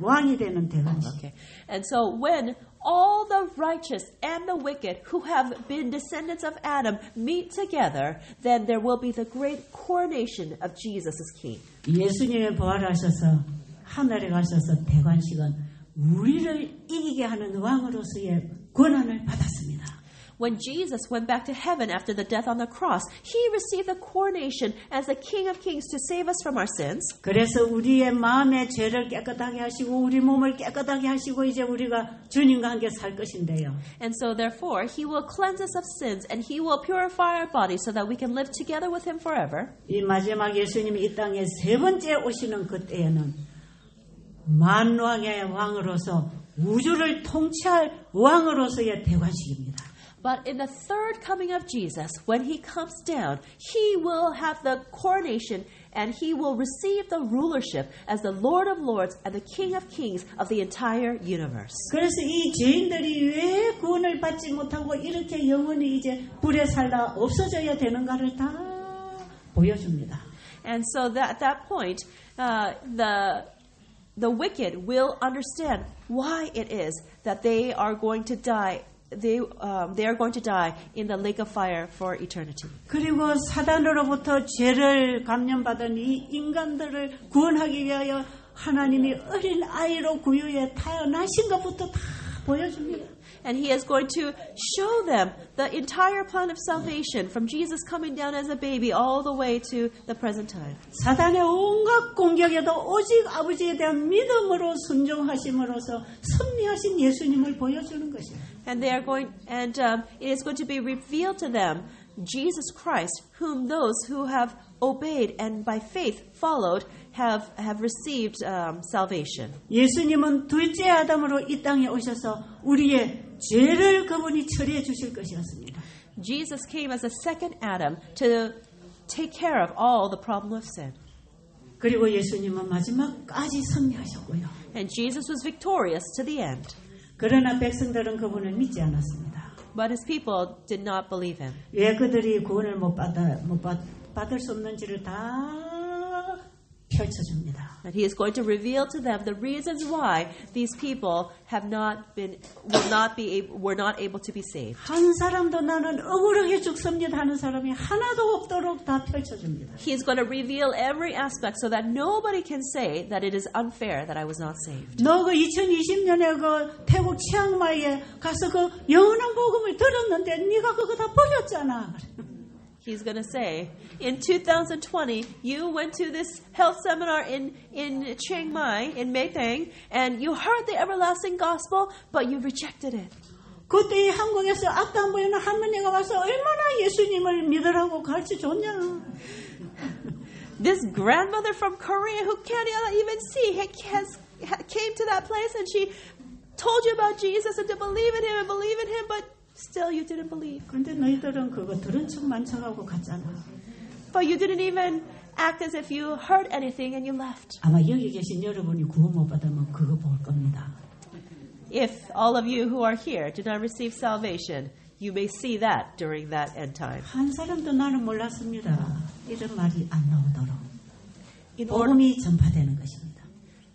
왕이 되는 대관식. Okay. And so when all the righteous and the wicked who have been descendants of Adam meet together, then there will be the great coronation of Jesus as king. 예수님이 부활하셔서 하늘에 가셔서 대관식은 우리를 이기게 하는 왕으로서의 권한을 받았습니다. when Jesus went back to heaven after the death on the cross, he received the coronation as the King of Kings to save us from our sins. 그래서 우리의 마음의 죄를 깨끗하게 하시고 우리 몸을 깨끗하게 하시고 이제 우리가 주님과 함께 살 것인데요. And so therefore, he will cleanse us of sins and he will purify our bodies so that we can live together with him forever. 이 마지막 예수님이 이 땅에 세 번째 오시는 그때에는 만왕의 왕으로서 우주를 통치할 왕으로서의 대관식입니다. But in the third coming of Jesus, when he comes down, he will have the coronation and he will receive the rulership as the Lord of Lords and the King of Kings of the entire universe. 그래서 이 죄인들이 왜 구원을 받지 못하고 이렇게 영원히 이제 불에 살다 없어져야 되는가를 다 보여줍니다. And so at that point, the wicked will understand why it is that they are going to die. They are going to die in the lake of fire for eternity. 그리고 사단으로부터 죄를 감염받은 이 인간들을 구원하기 위하여 하나님이 어린 아이로 구유에 태어나신 것부터 다 보여줍니다. And he is going to show them the entire plan of salvation from Jesus coming down as a baby all the way to the present time. 사단의 온갖 공격에도 오직 아버지에 대한 믿음으로 순종하심으로써 승리하신 예수님을 보여주는 것입니다. And they are going, and it is going to be revealed to them Jesus Christ, whom those who have obeyed and by faith followed have received salvation. 예수님은 둘째 아담으로 이 땅에 오셔서 우리의 죄를 그분이 처리해 주실 것이었습니다. Jesus came as a second Adam to take care of all the problem of sin. 그리고 예수님은 마지막까지 승리하셨고요. And Jesus was victorious to the end. 그러나 백성들은 그분을 믿지 않았습니다. But his people did not believe him. 왜 그들이 구원을 못 받을 수 없는지를 다 펼쳐줍니다. And he is going to reveal to them the reasons why these people were not able to be saved. 한 사람도 나는 억울하게 죽습니다 하는 사람이 하나도 없도록 다 펼쳐줍니다. He is going to reveal every aspect so that nobody can say that it is unfair that I was not saved. 너 그 2020년에 그 태국 치앙마이에 가서 그 영원한 복음을 들었는데 네가 그거 다 버렸잖아. He's going to say, in 2020, you went to this health seminar in Chiang Mai, in Mae Tang, and you heard the everlasting gospel, but you rejected it. 그때 한국에서 앞도 안 보이는 할머니가 와서 얼마나 예수님을 믿으라고 가르쳐 줬냐. This grandmother from Korea who can't even see came to that place and she told you about Jesus and to believe in him, but still you didn't believe. 그런데 너희들은 그거 들은 척만 척하고 갔잖아. But you didn't even act as if you heard anything and you left. 아마 여기 계신 여러분이 구원 못 받으면 그거 볼 겁니다. If all of you who are here did not receive salvation, you may see that during that end time. 한 사람도 나는 몰랐습니다. 이런 말이 안 나오도록 In 복음이 전파되는 것입니다.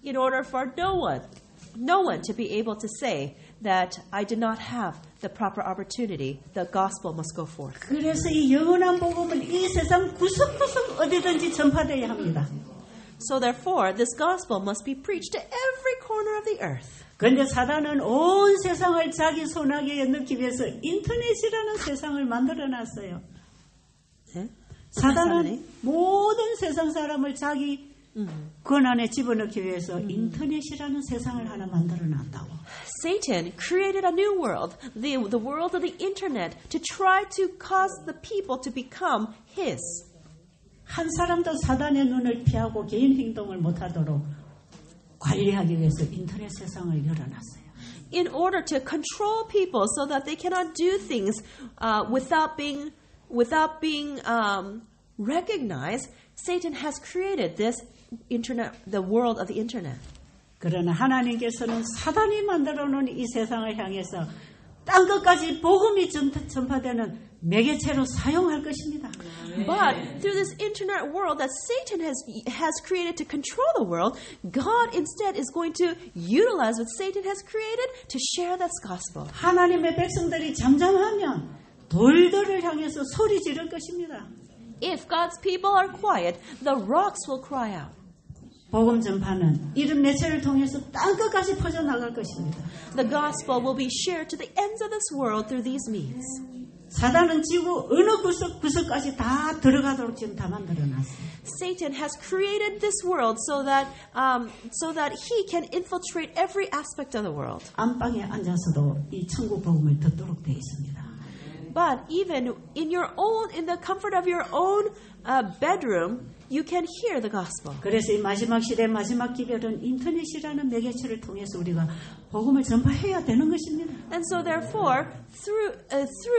in order for no one to be able to say that I did not have the proper opportunity, the gospel must go forth. 그래서 이 영원한 복음은 이 세상 구석구석 어디든지 전파되어야 합니다. So therefore, this gospel must be preached to every corner of the earth. 그런데 사단은 온 세상을 자기 손아귀에 넣기 위해서 인터넷이라는 세상을 만들어놨어요. 사단은 모든 세상 사람을 자기 권한에 집어넣기 위해서 인터넷이라는 세상을 하나 만들어놨다고. Satan created a new world, the world of the internet, to try to cause the people to become his. 한 사람도 사단의 눈을 피하고 개인 행동을 못하도록 관리하기 위해서 인터넷 세상을 열어놨어요. In order to control people so that they cannot do things without being recognized, Satan has created this internet, the world of the internet. 그러나 하나님께서는 사단이 만들어놓은 이 세상을 향해서 땅 끝까지 복음이 전파되는 매개체로 사용할 것입니다. But through this internet world that Satan has created to control the world, God instead is going to utilize what Satan has created to share this gospel. 하나님의 백성들이 잠잠하면 돌들을 향해서 소리 지를 것입니다. If God's people are quiet, the rocks will cry out. 복음 전파는 이런 매체를 통해서 땅끝까지 퍼져나갈 것입니다. The gospel will be shared to the ends of this world through these means. 사단은 지구 어느 구석까지 다 들어가도록 지금 다 만들어놨어요. Satan has created this world so that he can infiltrate every aspect of the world. 안방에 앉아서도 이 천국 복음을 듣도록 되어 있습니다. But even in the comfort of your own bedroom, you can hear the gospel. 그래서 이 마지막 시대 마지막 기별은 인터넷이라는 매개체를 통해서 우리가 복음을 전파해야 되는 것입니다. And so therefore, through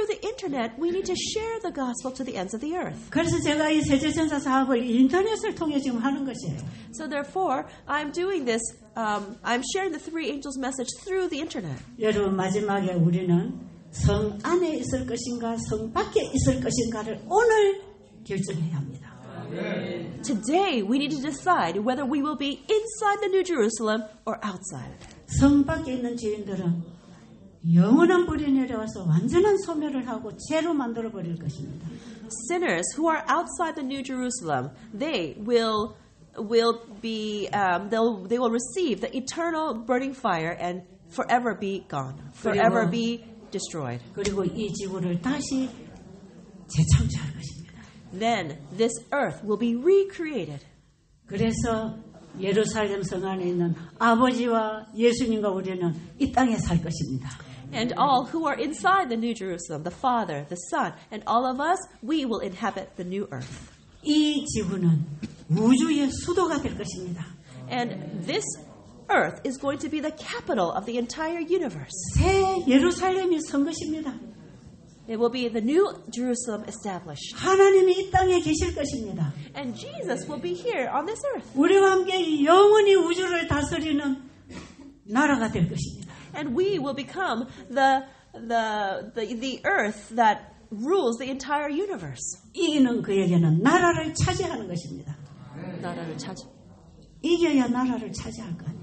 the internet, we need to share the gospel to the ends of the earth. 그래서 제가 이 세제천사 사업을 인터넷을 통해 지금 하는 것이에요. So therefore, I'm doing this. I'm sharing the three angels' message through the internet. 여러분 마지막에 우리는 성 안에 있을 것인가 성 밖에 있을 것인가를 오늘 결정해야 합니다. Today, we need to decide whether we will be inside the New Jerusalem or outside. 성 밖에 있는 죄인들은 영원한 불이 내려와서 완전한 소멸을 하고 죄로 만들어 버릴 것입니다. Sinners who are outside the New Jerusalem, they will receive the eternal burning fire and forever be gone, forever be destroyed. 그리고 이 지구를 다시 재창조할 것입니다. Then this earth will be recreated. 그래서 예루살렘 성 안에 있는 아버지와 예수님과 우리는 이 땅에 살 것입니다. And all who are inside the New Jerusalem, the Father, the Son, and all of us, we will inhabit the new earth. 이 지구는 우주의 수도가 될 것입니다. And this earth is going to be the capital of the entire universe. 새 예루살렘이 선 것입니다. It will be the new Jerusalem established. 하나님이 이 땅에 계실 것입니다. And Jesus will be here on this earth. 우리와 함께 영원히 우주를 다스리는 나라가 될 것입니다. And we will become the earth that rules the entire universe. 이기는 그에게는 나라를 차지하는 것입니다. 나라를 차지. 이겨야 나라를 차지할 거 아니에요.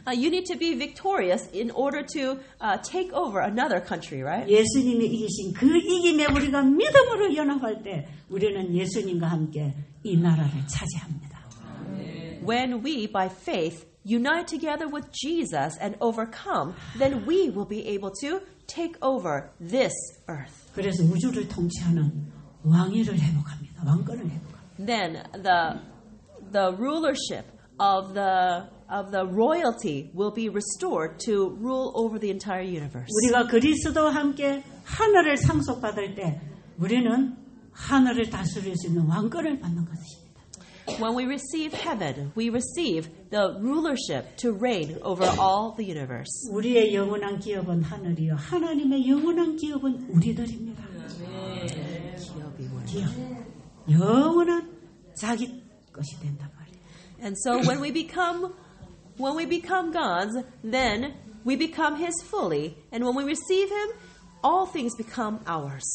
You need to be victorious in order to take over another country, right? 예수님이 이기신 그 이김에 우리가 믿음으로 연합할 때 우리는 예수님과 함께 이 나라를 차지합니다. When we, by faith, unite together with Jesus and overcome, then we will be able to take over this earth. 그래서 우주를 통치하는 왕위를 회복합니다. 왕권을 회복합니다. Then the rulership of the royalty will be restored to rule over the entire universe. 우리가 그리스도와 함께 하늘을 상속받을 때 우리는 하늘을 다스릴 수 있는 왕권을 받는 것입니다. When we receive heaven, we receive the rulership to reign over all the universe. 우리의 영원한 기업은 하늘이요. 하나님의 영원한 기업은 우리들입니다. 기업. 영원한 자기 것이 된단 말이에요. And so when we become God's, then we become His fully. And when we receive Him, all things become ours.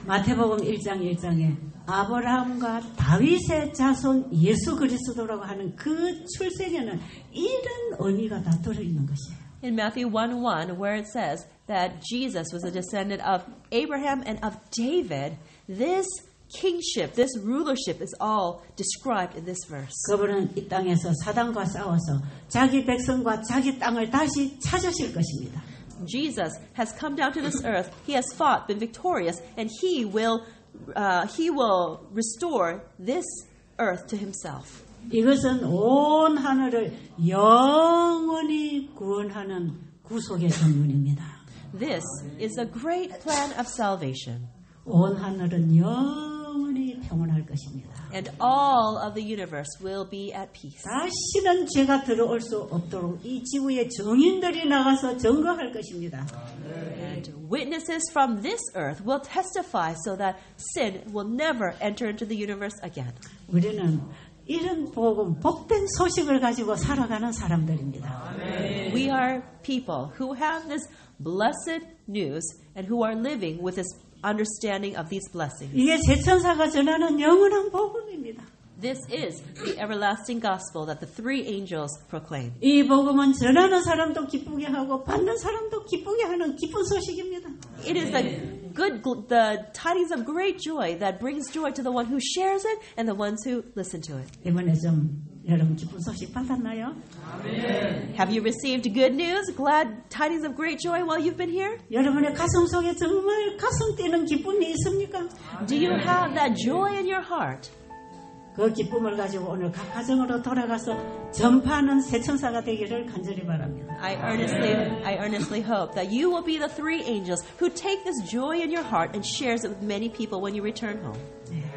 마태복음 1장 1장에 아브라함과 다윗의 자손 예수 그리스도라고 하는 그 출생에는 이런 의미가 다 들어있는 것이에요. In Matthew 1:1, where it says that Jesus was a descendant of Abraham and of David, this kingship, this rulership is all described in this verse. 그분은 이 땅에서 사단과 싸워서 자기 백성과 자기 땅을 다시 찾으실 것입니다. Jesus has come down to this earth. He has fought, been victorious, and he will restore this earth to himself. 이것은 온 하늘을 영원히 구원하는 구속의 전문입니다. This is a great plan of salvation. 온 하늘은 영원히 평온할 것입니다. And all of the universe will be at peace. 다시는 죄가 들어올 수 없도록 이 지구의 정인들이 나가서 증거할 것입니다. And witnesses from this earth will testify so that sin will never enter into the universe again. 우리는 이런 복음, 복된 소식을 가지고 살아가는 사람들입니다. We are people who have this blessed news and who are living with this understanding of these blessings. 이게 제천사가 전하는 영원한 복음입니다. This is the everlasting gospel that the three angels proclaim. 이 복음은 전하는 사람도 기쁘게 하고 받는 사람도 기쁘게 하는 기쁜 소식입니다. It is the tidings of great joy that brings joy to the one who shares it and the ones who listen to it. 이번에 좀 여러분 기쁜 소식 받았나요? Have you received good news, glad tidings of great joy while you've been here? 여러분의 가슴 속에 정말 가슴 뛰는 기쁨이 있습니까? Do you have that joy in your heart? 그 기쁨을 가지고 오늘 각 가정으로 돌아가서 전파하는 새 천사가 되기를 간절히 바랍니다. I earnestly hope that you will be the three angels who take this joy in your heart and shares it with many people when you return home. 네.